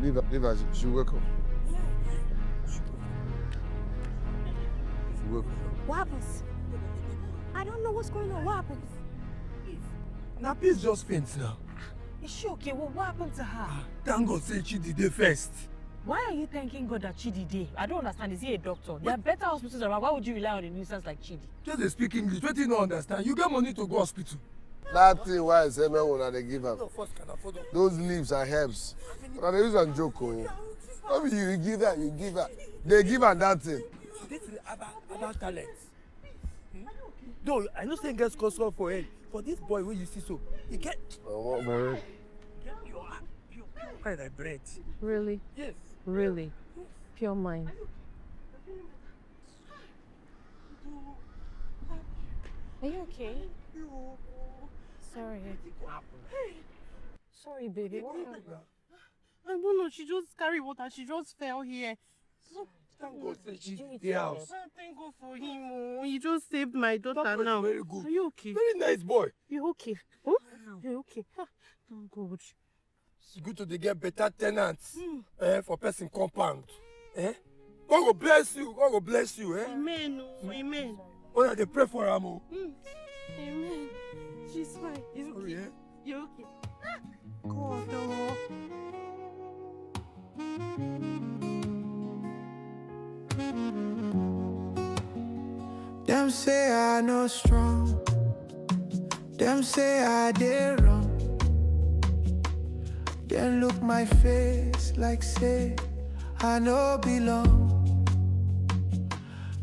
Leave her. She will wake up. What happens? I don't know what's going on. What happens? Now, please just faint now. Is she okay? Well, what happened to her? Thank God say Chidi dey first. Why are you thanking God that Chidi dey? I don't understand. Is he a doctor? There are better hospitals around. Why would you rely on a nuisance like Chidi? Just dey speak English. What do you not understand? You get money to go hospital. That thing why I say man when they give up. Those leaves are herbs. Now they use a joke. Oh, you give her. They give her that thing. This is about talent. Though I know saying gets console for him, but this boy where you see so, he get. Oh, man. kind of bread. Really? Yes. Really? Pure mind. Are you okay? Sorry. Sorry, baby. What happened? I don't know. She just carried water. She just fell here. Thank God say she's in the house. Thank God for him. Oh. He just saved my daughter now. Very good. Are you okay? Very nice boy. You okay? Oh? You okay? Thank God. It's good to get better tenants for person compound. God will bless you. God will bless you. Amen. Oh, amen. Oh, yeah, they pray for her. Amen. She's fine. You Sorry, okay? You okay? God, oh. Them say I no strong. Them say I did wrong. Then look my face like say I no belong.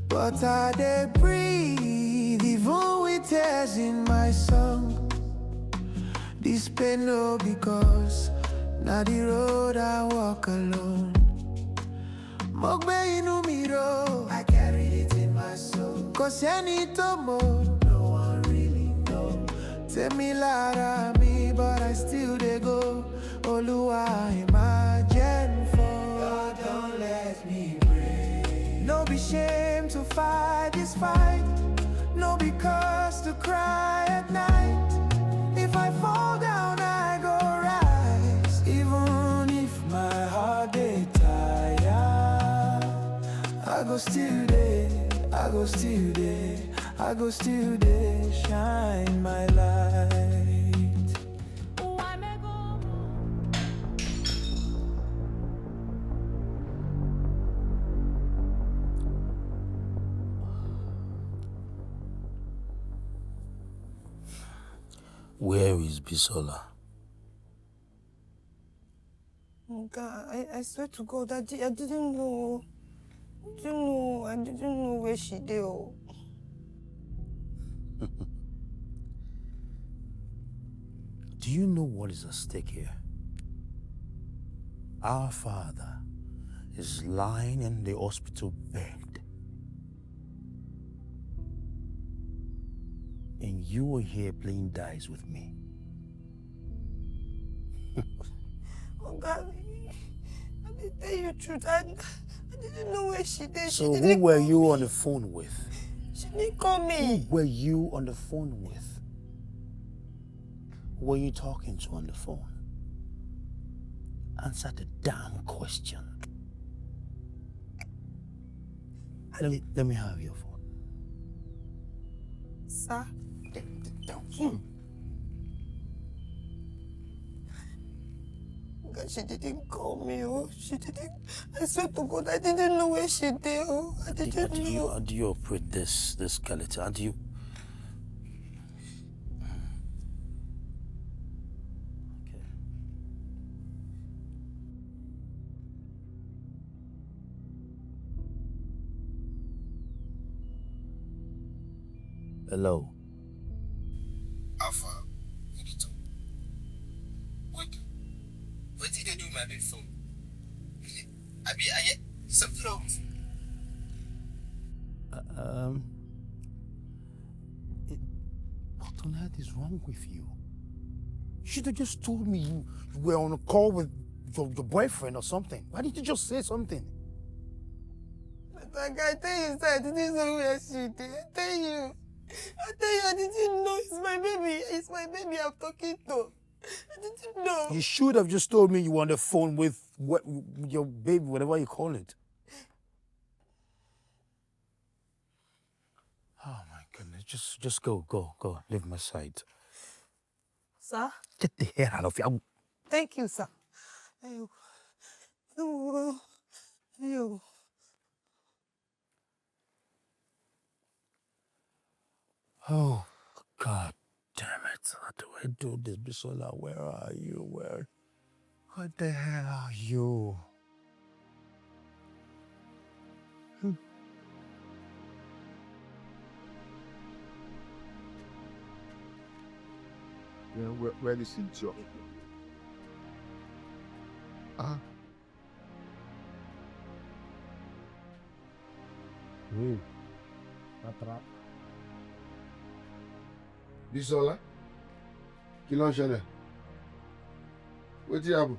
But I dey breathe even with tears in my song. This pain no because now the road I walk alone. Mogbe inu mi ro, I carried it in my soul. Cause any tomorrow, no one really know. Tell me lara me, but I still dey go. Oluwa imagine for. God don't let me break. No be shame to fight this fight. No be cause to cry at night. If I fall down, I go rise. Even if my heart dey tired, I go still there, I go still there, I go still there, shine my light. Where is Bisola? Oh God, I swear to God, I didn't know. I didn't know where she did. Oh. Do you know what is at stake here? Our father is lying in the hospital bed. And you are here playing dice with me. Oh God, I did tell you the truth. I didn't know where she did. So who were you on the phone with? She didn't call me. Who were you on the phone with? Who were you talking to on the phone? Answer the damn question. Let me have your phone. Sir? God, she didn't call me. Oh, she didn't. I swear to God, I didn't know where she did. Oh, I didn't know. How do you operate this skeleton? How do you? Okay. Hello. Alpha, what did they do my bed for? I get some clothes. What on earth is wrong with you? You should have just told me you were on a call with your boyfriend or something. Why didn't you just say something? But I tell you, sir, I didn't know where she did. I tell you, I didn't know. It's my baby. It's my baby I'm talking to. I didn't know. You should have just told me you were on the phone with your baby, whatever you call it. Oh my goodness, just go. Leave my side. Sir? Get the hell out of here. Thank you, sir. Ayo. Oh, God damn it. How do I do this, Bisola? Where are you? What the hell are you? Yeah, where is it, Joe? Bisola, kí ló ń ṣẹlẹ̀? Wetin happen?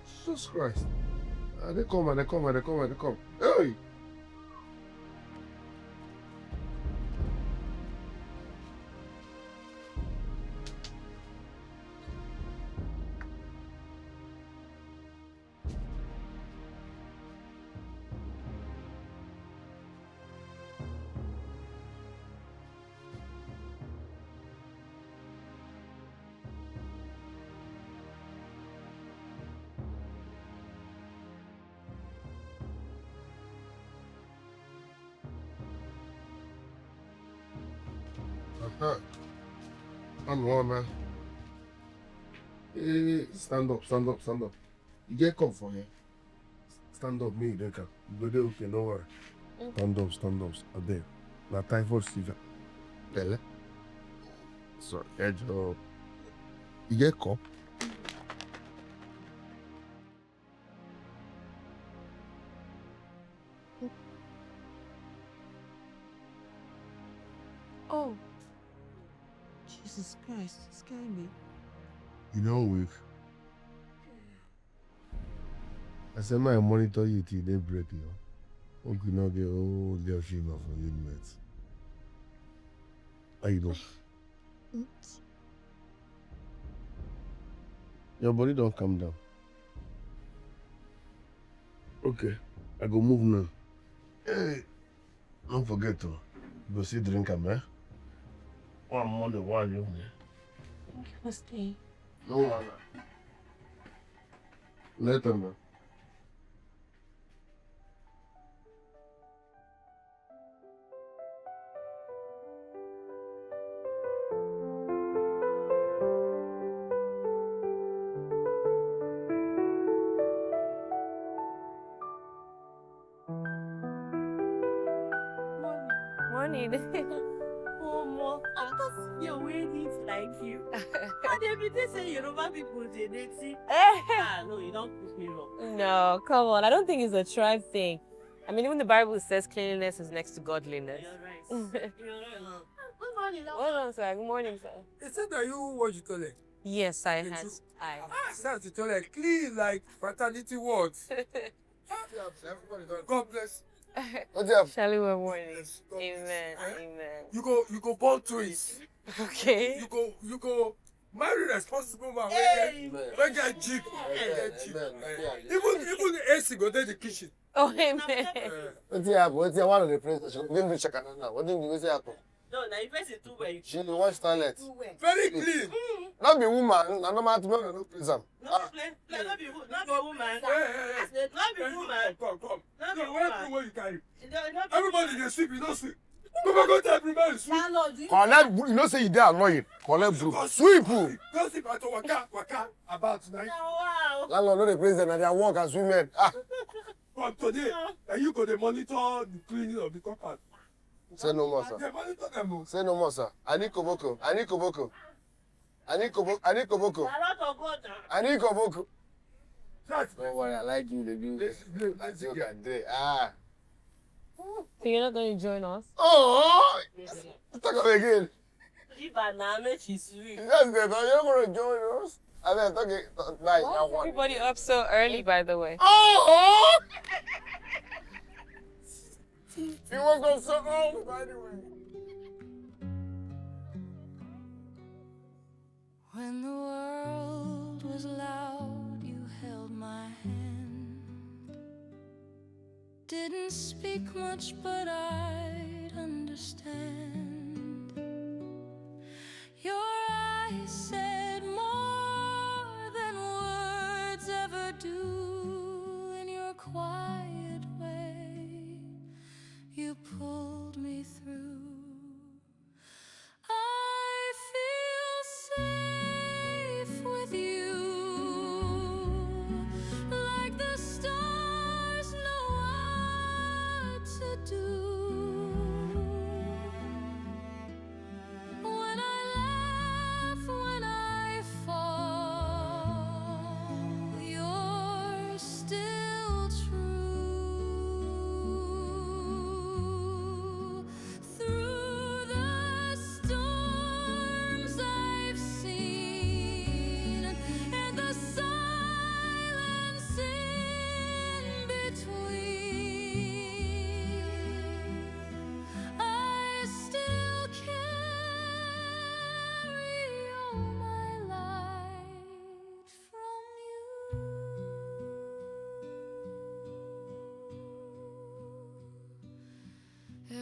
Jesus Christ. They come. Hey! I'm wrong, man. Hey, stand up. You get come for here. Stand up, me, then come. You go okay, no worry. Stand up. I there. Na typhoid fever. Pele. Sorry, edge up. You get cup? Oh. Jesus Christ, it's scaring me. You know, weak. I said, I monitor you till they break, you know. Okay, now get all their fever from you, mates. How you doing? Your body don't calm down. Okay, I go move now. Hey, don't forget to go see drink am, eh? One more the one you. Thank you for staying. No one. Later, man. Morning. Momo, after your wedding like you. And they say Yoruba people they dating. No, you don't push me wrong. No, come on. I don't think it's a tribe thing. I mean, even the Bible says cleanliness is next to godliness. You're right. Good morning, love. Hold on, sir. Good morning, sir. They said that you watch the toilet. Yes, I had. That's the toilet clean like fraternity wards. God bless. Shall we morning? Amen. Amen. You go born twins. Okay. You go marry responsible man. Hey. We get jeep. Even the AC go there the kitchen. Oh, amen. What's happen? What's one of the friends? Been reach now. What did you say happen? No, now you face it too well. She wash toilet. Very clean. Not be woman. No matter what. No please am. Not be woman. Not be woman. Come. Not be No, woman. everywhere you carry. Not be Everybody they sleep. You don't sleep. Papa go tell everybody sleep. Landlord, you Collect. You know say you dey annoying. Collect broom. Sweep. Don't sleep at all. Waka about tonight. wow. Landlord no dey praise them. Na their work as women. From today, and you go to monitor the cleaning of the compound. Say no more, sir. They monitor them. Say no more, sir. I need koboko. I need koboko. I need koboko. I need koboko. You're not a god. I need koboko. Don't worry, I like you, baby. Let's go there. So you're not going to join us? Oh! Talk about again. If I now make she sweet. That's the you're going to join us. I mean, talk nice. Why is everybody up so early, by the way? Oh! You woke up so early, by the way. When the world was loud, you held my hand. Didn't speak much, but I'd understand. Your eyes said more than words ever do. In your quiet way, you pulled me through. I feel safe with you, like the stars know what to do.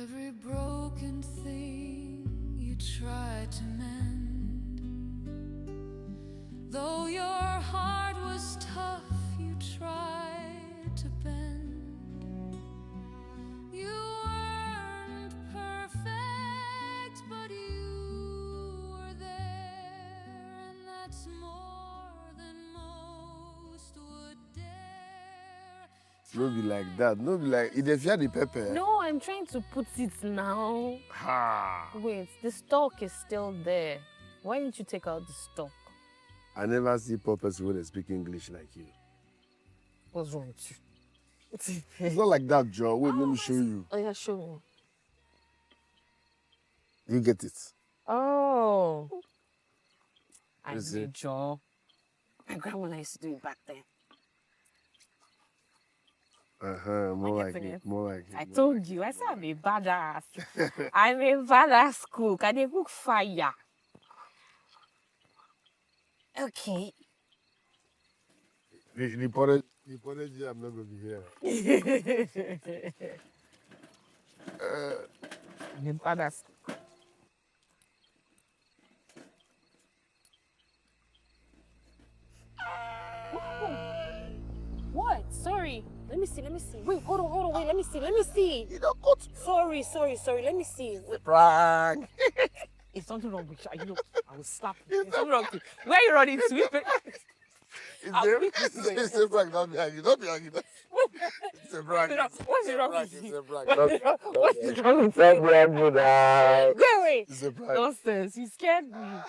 Every broken thing you tried to mend, though your heart was tough, you tried to bend. You weren't perfect, but you were there, and that's more than most would dare. No be like that. No be like, if they fear the pepper. No, I'm trying to put it now. Ha! Wait, the stalk is still there. Why didn't you take out the stalk? I never see poor person when they speak English like you. What's wrong with you? It's not like that, Joe. Wait, let me show you. Oh yeah, show me. You get it. Oh. I Is know, it? Joe. My grandmother used to do it back then. More like it. More like it. I told you, I said I'm a badass. I'm a badass cook. I dey cook fire. Okay. The porridge, I'm not going to be here. I'm a badass. What? Sorry. Let me see. Wait, hold on. Wait, let me see. You don't cut. Sorry. Let me see. Prank. Is something wrong with you? Look, I will slap you. Is something wrong with you? Where are you running to? It's a prank, don't be angry. Don't be angry. It's a prank. What's wrong with you? It's a prank. What's wrong with It's a you? prank, brother. Wait. It's a prank. Nonsense. You scared me.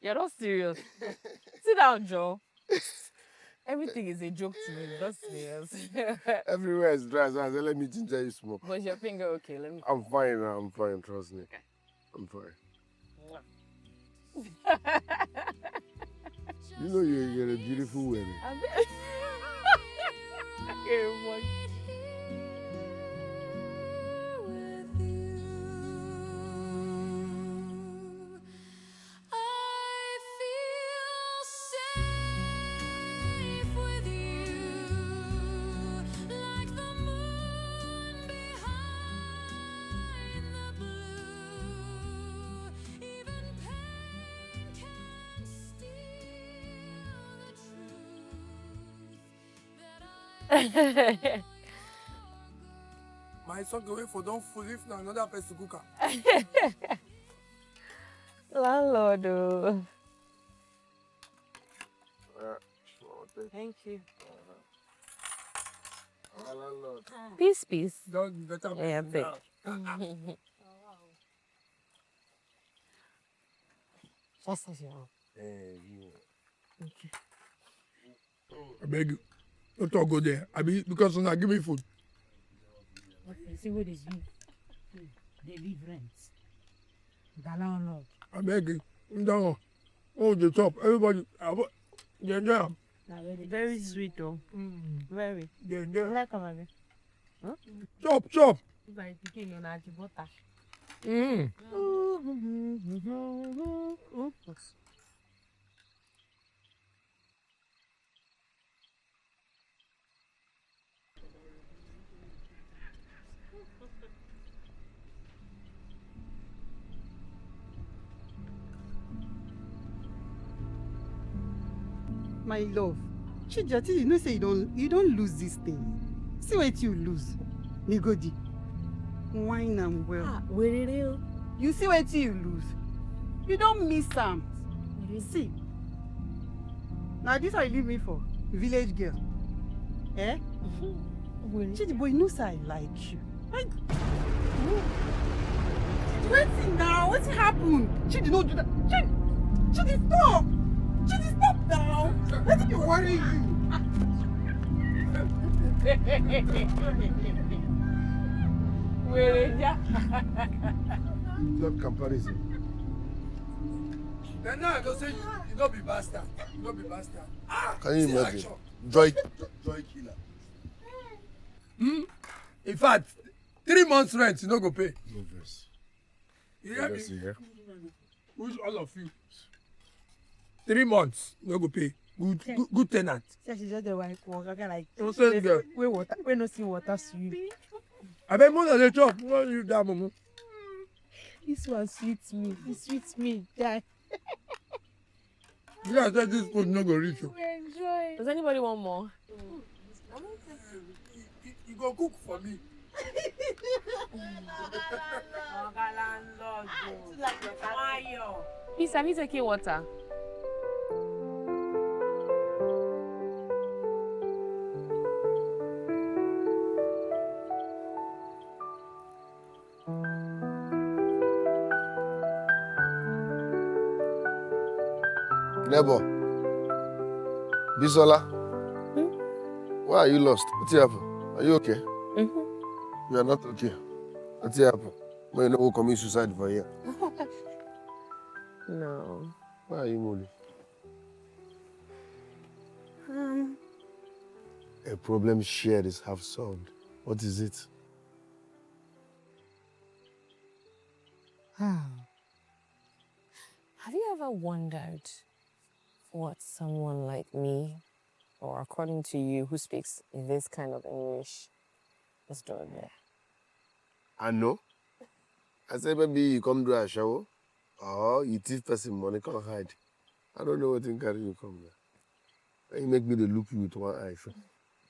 You're not serious. Sit down, Joe. Everything is a joke to me. Not serious. Everywhere is dry, so I said, let me ginger you smoke. Was your finger okay? Let me. I'm fine now. I'm fine. Trust me. Okay. I'm fine. You know you're a beautiful woman. My son go wait for don't full if now another person cook am. Landlord. Thank you. Peace. Don't better. Yeah, big. Just as you are. Okay. I beg you. Don't talk go there. I be because now give me food. You see what is you? They leave rent. The landlord. I beg you. Down. Oh, the top. Everybody. Yeah, yeah. Very sweet though. Very. Yeah, yeah. Like a baby. Huh? Chop. Like picking on a butter. My love, Chijati, you know say you don't lose this thing. See what you lose. Nigodi. Wine and well. Ah, where it is? You see what you lose. You don't miss some. See. Now this I leave me for. Village girl. Eh? Chidi boy, you know say I like you. Waiting now. What's happened? Chidi, no do that. Chidi, stop. Chidi, stop now. Let me worry you. Not comparison. Then now I go say you don't be bastard. You don't be bastard. Can you see imagine? action. Joy killer. In fact, 3 months rent you no go pay. No verse. You hear me? Yeah. Who's all of you? 3 months no go pay. Good tenant. She just the white walk. I can like. Nonsense girl. We no see water swim. I bet more than the chop. What you that, Momo? This one sweets me. It sweets me. Die. Yeah, I said this food no go reach you. Enjoy. Does anybody want more? You go cook for me. Please, have you taken water? Neighbor, Bisola, why are you lost? What's happened? Are you okay? You are not okay. What's happened? When you know who commit suicide for here? No. Why are you moody? A problem shared is half solved. What is it? Have you ever wondered what someone like me, or according to you, who speaks this kind of English, is doing there? I know. I said maybe you come do a shower, or you thief person money, come hide. I don't know what in carry you come there. And you make me to look you with one eye.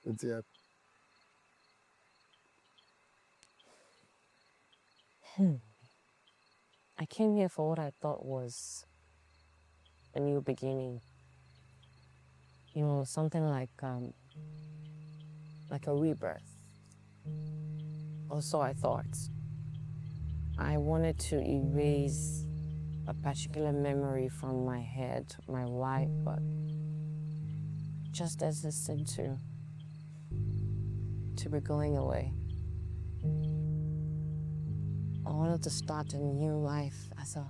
What's happening? I came here for what I thought was a new beginning. You know, something like a rebirth. Or so I thought. I wanted to erase a particular memory from my head, my life, but just as it seemed to be going away. I wanted to start a new life as a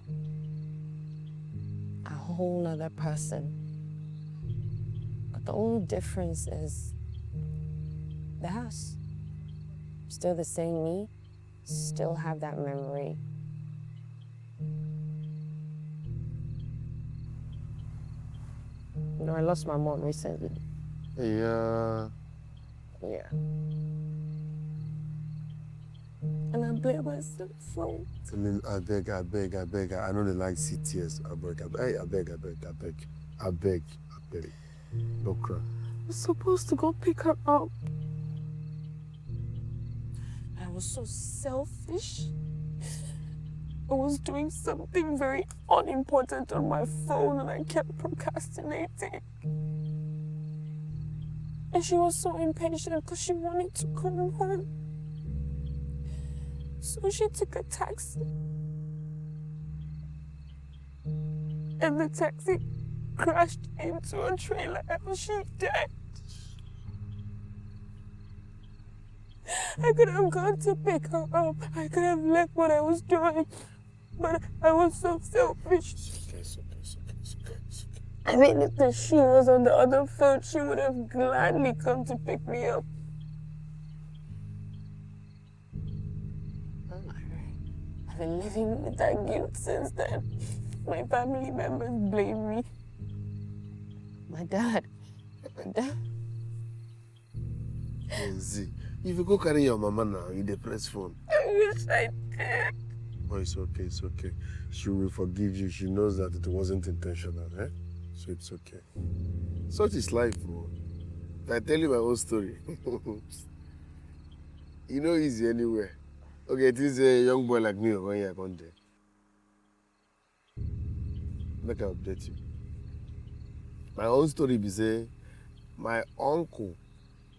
whole nother person. But the only difference is the house. Still the same me, still have that memory. You know, I lost my mom recently. Yeah. Yeah. And I blame myself for it. I mean, I beg. I know they like see tears. I beg. Don't cry. I was supposed to go pick her up. I was so selfish. I was doing something very unimportant on my phone and I kept procrastinating. And she was so impatient because she wanted to come home. So she took a taxi. And the taxi crashed into a trailer and she died. I could have gone to pick her up. I could have left what I was doing. But I was so selfish. It's okay. I mean, if the she was on the other phone, she would have gladly come to pick me up. I've been living with that guilt since then. My family members blame me. My dad. See, if you go carry your mama now, you depress phone. I wish I did. Oh, it's okay. She will forgive you. She knows that it wasn't intentional, eh? So it's okay. Such is life, bro. I tell you my own story. You know easy anywhere. Okay, it is a young boy like me when you're going there. Make I update you. My own story be say, my uncle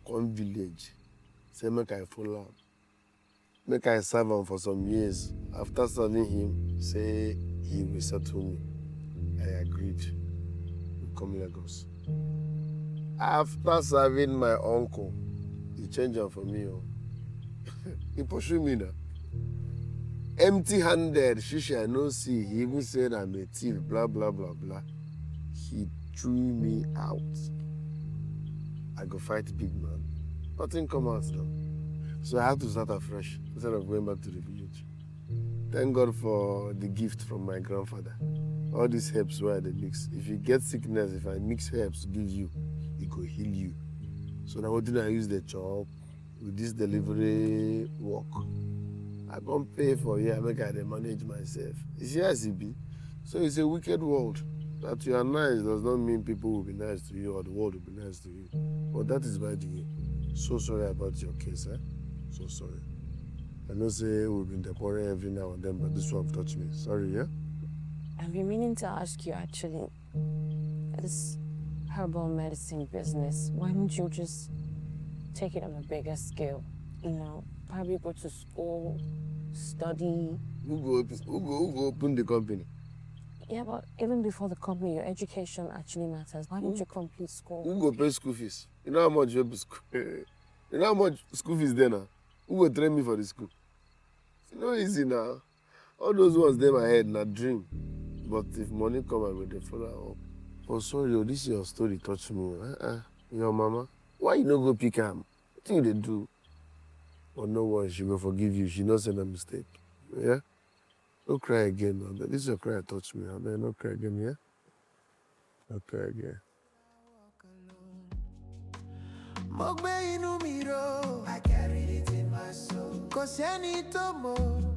come village, say make I follow him. Make I serve him for some years. After serving him, say he will settle me. I agreed. We come Lagos. After serving my uncle, he changed him for me. Oh. He pursued me now. Empty-handed, shishi, I no see. He even said I'm a thief, blah, blah, blah, blah. He threw me out. I go fight big man. Nothing come out now. So I have to start afresh instead of going back to the village. Thank God for the gift from my grandfather. All these herbs where they mix. If you get sickness, if I mix herbs to give you, it go heal you. So now what did I use the chop? with this delivery work. I can't pay for here, make I dey manage myself. You see as it be? So it's a wicked world. That you are nice does not mean people will be nice to you or the world will be nice to you. But that is by the way. So sorry about your case, eh? So sorry. I know say we've been deported every now and then, but this one touched me. Sorry, yeah? I've been meaning to ask you actually, this herbal medicine business, why don't you just take it on a bigger scale? You know, probably go to school, study. Who go open the company? Yeah, but even before the company, your education actually matters. Why don't you complete school? Who go pay school fees? You know how much you know how much school fees there now? Who go train me for the school? It's not easy now. All those ones there my head, not dream. But if money come, I will follow up. Oh, sorry, oh, this is your story touch me. Your mama, why you no go pick am? What thing they do? But no one, she will forgive you. She knows it's a mistake. Yeah? Don't cry again. No. This is your cry touch me. Don't cry again, yeah? Don't cry again. I carried it in my soul. Cause no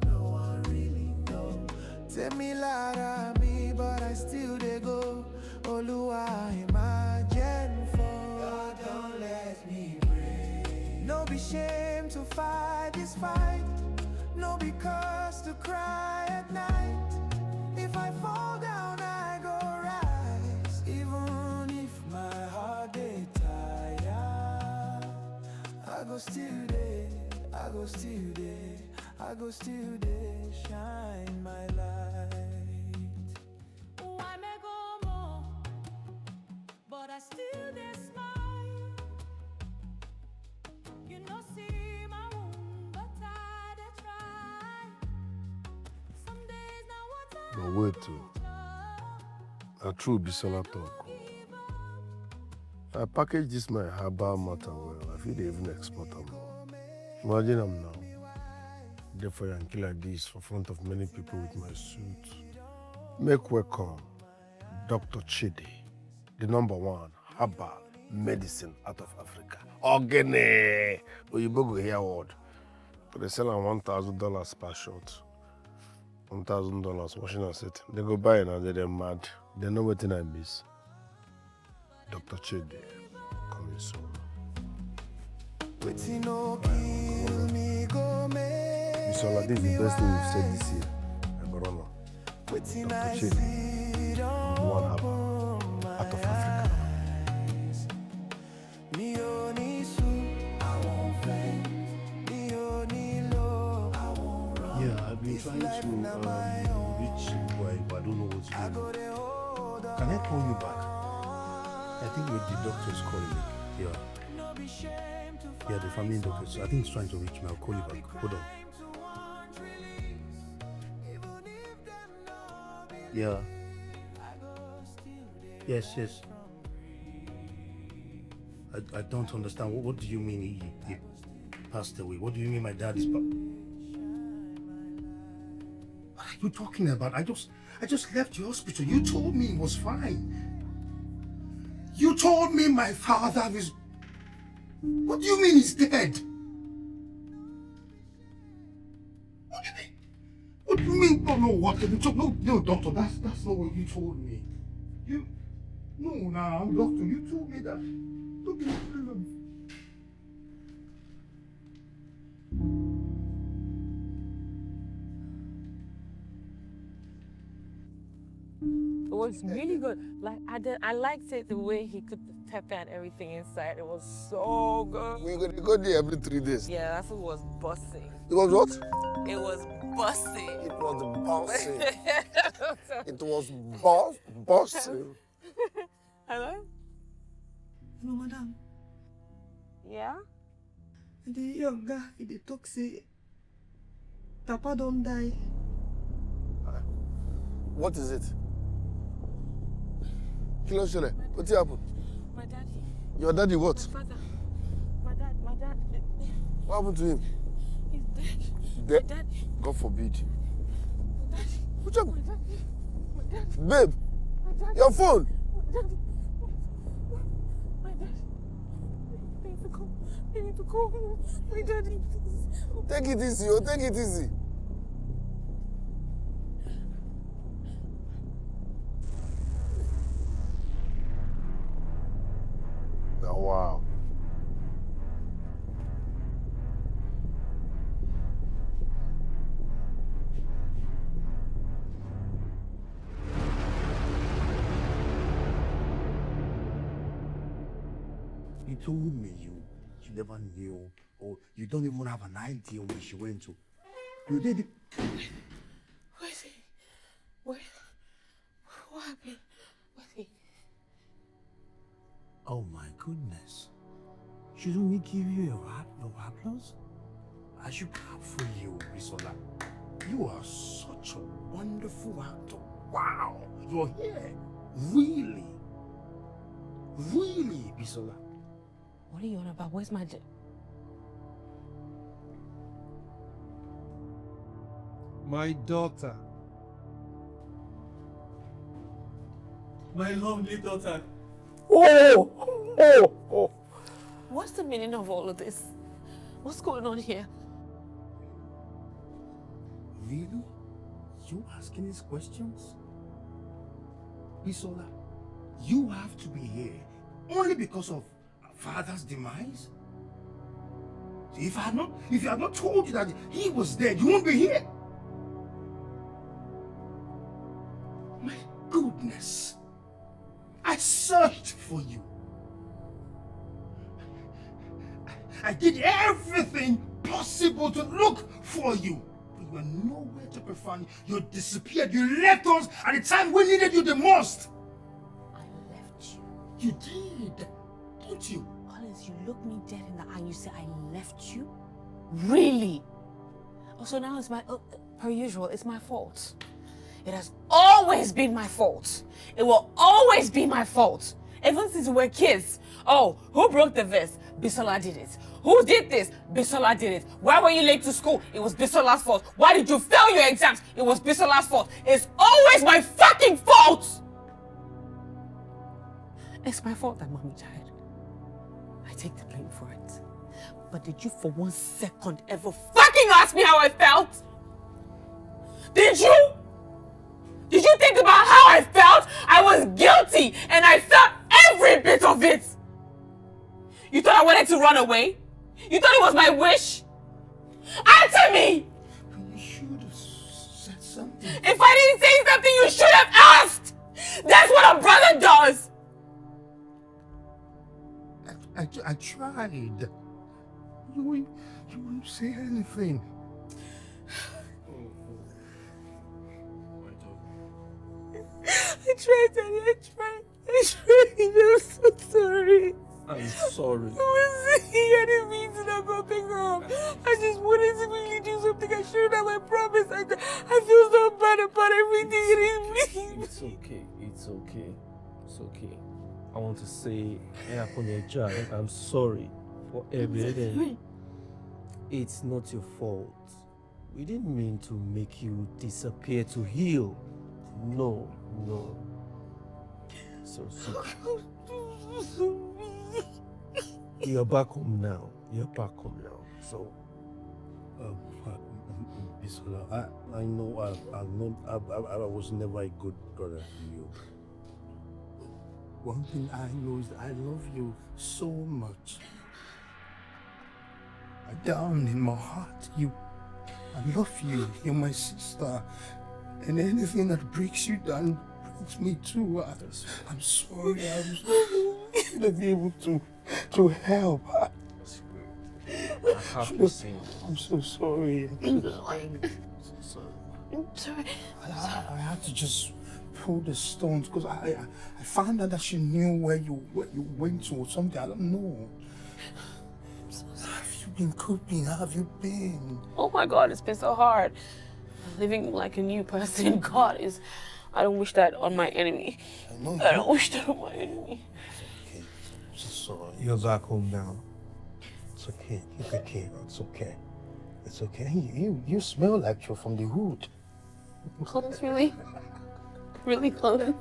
one really know. Tell me Lara me, but I still they go. Oluwa imagine for. God don't let me break. No be shame to fight this fight. No be cause to cry at night. If I fall down, I go rise. Even if my heart they tired, I go still there, I go still there, I go still there, shine my light. Why me go more? But I still dey smile. You know see my wound, but I dey try. Some days now what But wait too. A true Bisola talk. I package this my herbal matter well. I feel they even export them. Imagine I'm now. Therefore, I kill like this for front of many people with my suit. Make welcome Dr. Chidi, the #1 herbal medicine out of Africa. Ogene! Oyibo go hear word. But they sell on $1,000 per shot. $1,000 washing and set. They go buy it and they're mad. They know what I miss. Dr. Chidi, coming soon. Bisola, this is the best thing we've said this year. I got honor. Dr. Chidi, #1 herbal out of Africa. Yeah, I've been trying to reach boy, but I don't know what's going on. Can I call you back? I think the doctor is calling me. Yeah, the family doctor. So I think he's trying to reach me. I'll call you back. Hold on. Yeah. Yes. I don't understand. What do you mean he passed away? What do you mean my dad is What are you talking about? I just left the hospital. You told me it was fine. You told me my father is... What do you mean he's dead? What do you mean? No, doctor, that's not what you told me. Doctor, you told me that. Look at It was really good. Like I liked it the way he cooked the pepper and everything inside. It was so good. We're going to go there every 3 days. Yeah, that food was busting. It was what? It was busting. It was busting. It was busting. Hello? No, madam. Yeah? The young guy, he talk say, Papa don't die. What is it? Kilo Shele, what happened? My daddy. Your daddy what? My father. My dad. What happened to him? He's dead. Dead? My daddy. God forbid. My daddy. What's up? My daddy. Babe, your phone. My daddy. My daddy. Things are I need to go home. My daddy, please. Take it easy, oh, take it easy. Oh, wow. You told me you never knew, or you don't even have an idea where she went to. You did it. Where's he? What happened? Where's he? Oh my goodness. Shouldn't we give you your applause? I should clap for you, Bisola. You are such a wonderful actor. Wow. You're here. Really? Really, Bisola? What are you on about? Where's my My daughter. My lovely daughter. Oh! What's the meaning of all of this? What's going on here? Really? You asking these questions? Bisola, you have to be here only because of father's demise? If I had not told you that he was dead, you won't be here. My goodness. I searched for you. I did everything possible to look for you. But you were nowhere to be found. You disappeared. You left us at the time we needed you the most. I left you. You did. Don't you? Collins, you look me dead in the eye and you say I left you? Really? Oh, so now it's my, per usual, it's my fault. It has always been my fault. It will always be my fault. Ever since we were kids. Oh, who broke the vase? Bisola did it. Who did this? Bisola did it. Why were you late to school? It was Bisola's fault. Why did you fail your exams? It was Bisola's fault. It's always my fucking fault! It's my fault that mommy died. I take the blame for it. But did you for 1 second ever fucking ask me how I felt? Did you? Did you think about how I felt? I was guilty and I felt every bit of it. You thought I wanted to run away? You thought it was my wish? Answer me! You should have said something. If I didn't say something, you should have asked! That's what a brother does! I tried. You wouldn't say anything. I tried, Daddy. I tried. I'm so sorry. I'm sorry. I didn't mean to not go pick her up. I just wanted to really do something. I shouldn't have. I promise. I feel so bad about everything. It's okay. It's okay. It's okay. I want to say, I'm sorry for everything. It's not your fault. We didn't mean to make you disappear to heal. No. So you're back home now. So, Bisola, I know I was never a good brother to you. One thing I know is that I love you so much. Down in my heart, I love you. You're my sister. And anything that breaks you down breaks me too. I'm sorry. I was not be able to help. I'm so sorry. I'm sorry. I had to just pull the stones because I found out that she knew where you went to or something. I don't know. Have you been coping? How have you been? Oh my God, it's been so hard. Living like a new person. God is. I don't wish that on my enemy. I don't wish that on my enemy. It's okay. I'm so sorry. You're back home now. It's okay. It's okay. It's okay. It's okay. You smell like you're from the hood. Collins, really? Really, Collins?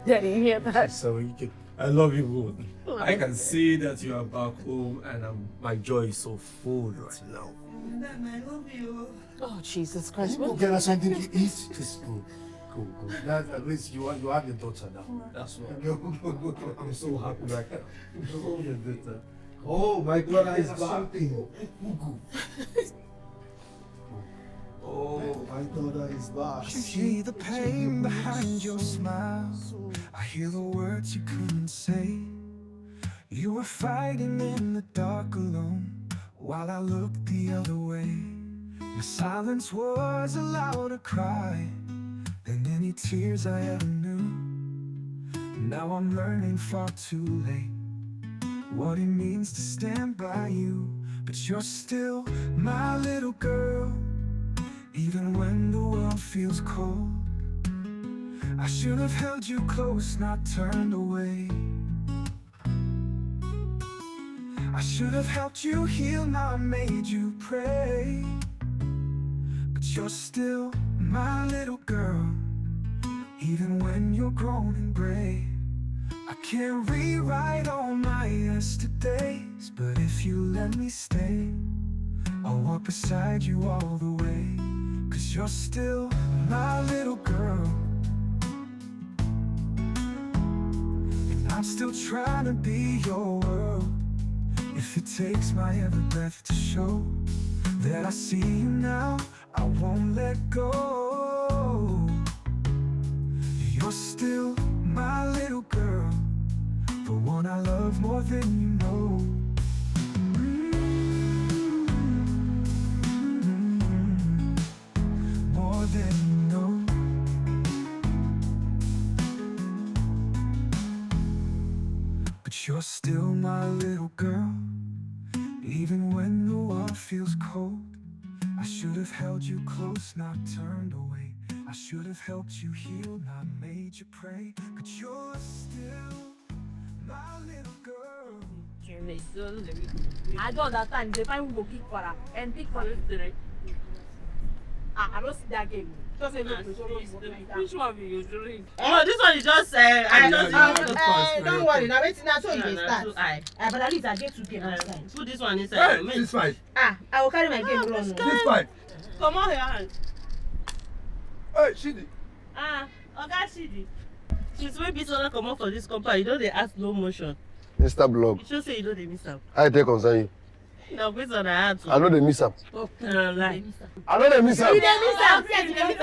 Daddy, you hear that? So you can I love you both. I can see that you are back home and my joy is so full right now. I love you. Oh, Jesus Christ. Go get us something to eat. Just go. Go. That, at least you have your daughter now. That's what. Go. I'm so happy right now. Oh, your daughter. Oh, my daughter is back. Oh, my daughter is back. See the pain behind your smile. I hear the words you couldn't say. You were fighting in the dark alone while I looked the other way. Your silence was a louder cry than any tears I ever knew. Now I'm learning far too late what it means to stand by you. But you're still my little girl, even when the world feels cold. I should have held you close, not turned away. I should have helped you heal, not made you pray. But you're still my little girl, even when you're grown and gray. I can't rewrite all my yesterdays, but if you let me stay, I'll walk beside you all the way. 'Cause you're still my little girl, and I'm still trying to be your world. If it takes my every breath to show that I see you now, I won't let go. You're still my little girl, the one I love more than you know. More than you know. But you're still my little girl, even when the world feels cold. I should have held you close, not turned away. I should have helped you heal, not made you pray. But you're still my little girl. I don't understand. The time we go kick for her and pick for it today. I don't see that game. Just say no. Which one will you drink? Oh, this one is just don't worry. Now wait, now so you will start. But at least I get to game outside. Put this one inside. Hey, this fight. I will carry my game run. This fight. Come on here. Hey, Shidi. Okay, Shidi. Since we be so come out for this company, you know they ask no motion. Mr. Blog. You should say you know they miss up. I take concern you. Now, based on that, I know they miss up. lie. I know they miss up. You dey miss am, say you dey miss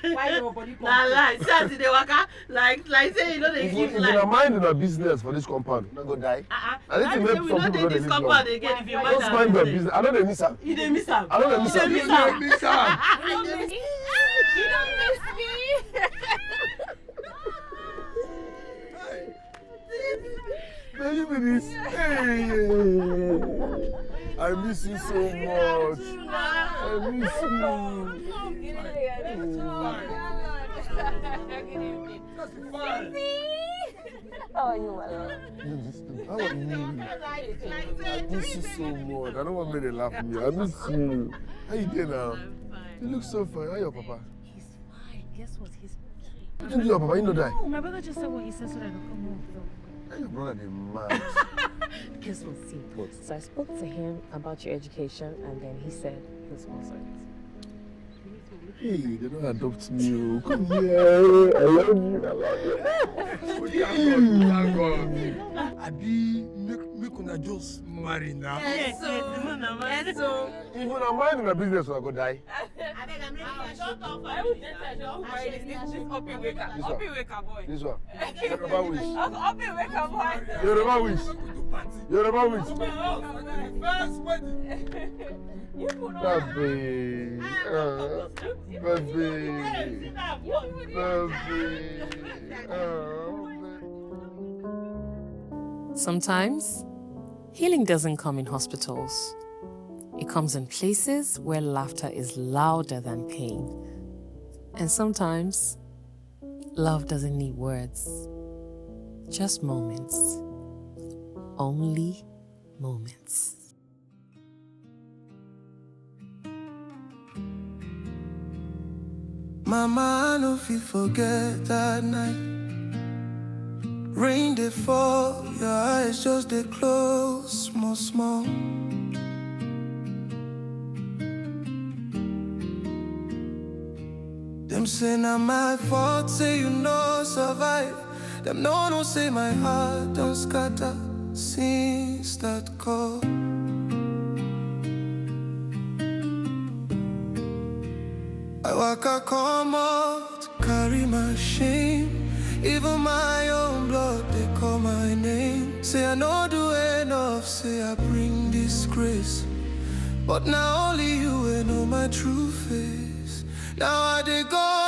am. Why your body come? Nah, lie. See as they waka, like say you know they give If life. you mind your business for this compound, you not go die. I need to make some people know they this live compound long. again if you Just mind your business. I know they miss up. You dey miss am. I know they miss up. You dey miss am. You don't miss me. Now you be this. Hey, I miss you so much. I miss you. How are you, my love? How are you? I miss you so much. I don't want me to laugh at you. I miss you. How you doing now? You look so fine. How your papa? He's fine. Guess what? He's What did you do your papa? You know that? Oh, my brother just said what he said so that I could come home. How your brother is mad? Guess what, see? So I spoke to him about your education, and then he said he'll sponsor it. Hey, they don't adopt me. Oh. Come here. I love you. I love you. Thank God. Abi, make una just marry now. Yes, so. If you don't mind in a business, I go die. This one. Yoruba wish. Yoruba wish. Yoruba wish. Baby. Baby. Sometimes, healing doesn't come in hospitals. It comes in places where laughter is louder than pain. And sometimes, love doesn't need words. Just moments. Only moments. Mama, I no fit forget that night Rain they fall, your eyes just they close, small, small. Them say na my fault, say you no survive. Them no say my heart don't scatter since that call. I waka come out, carry my shame. Even my own blood, they call my name. Say I no do enough, say I bring disgrace. But now only you know my true face. Now I dey go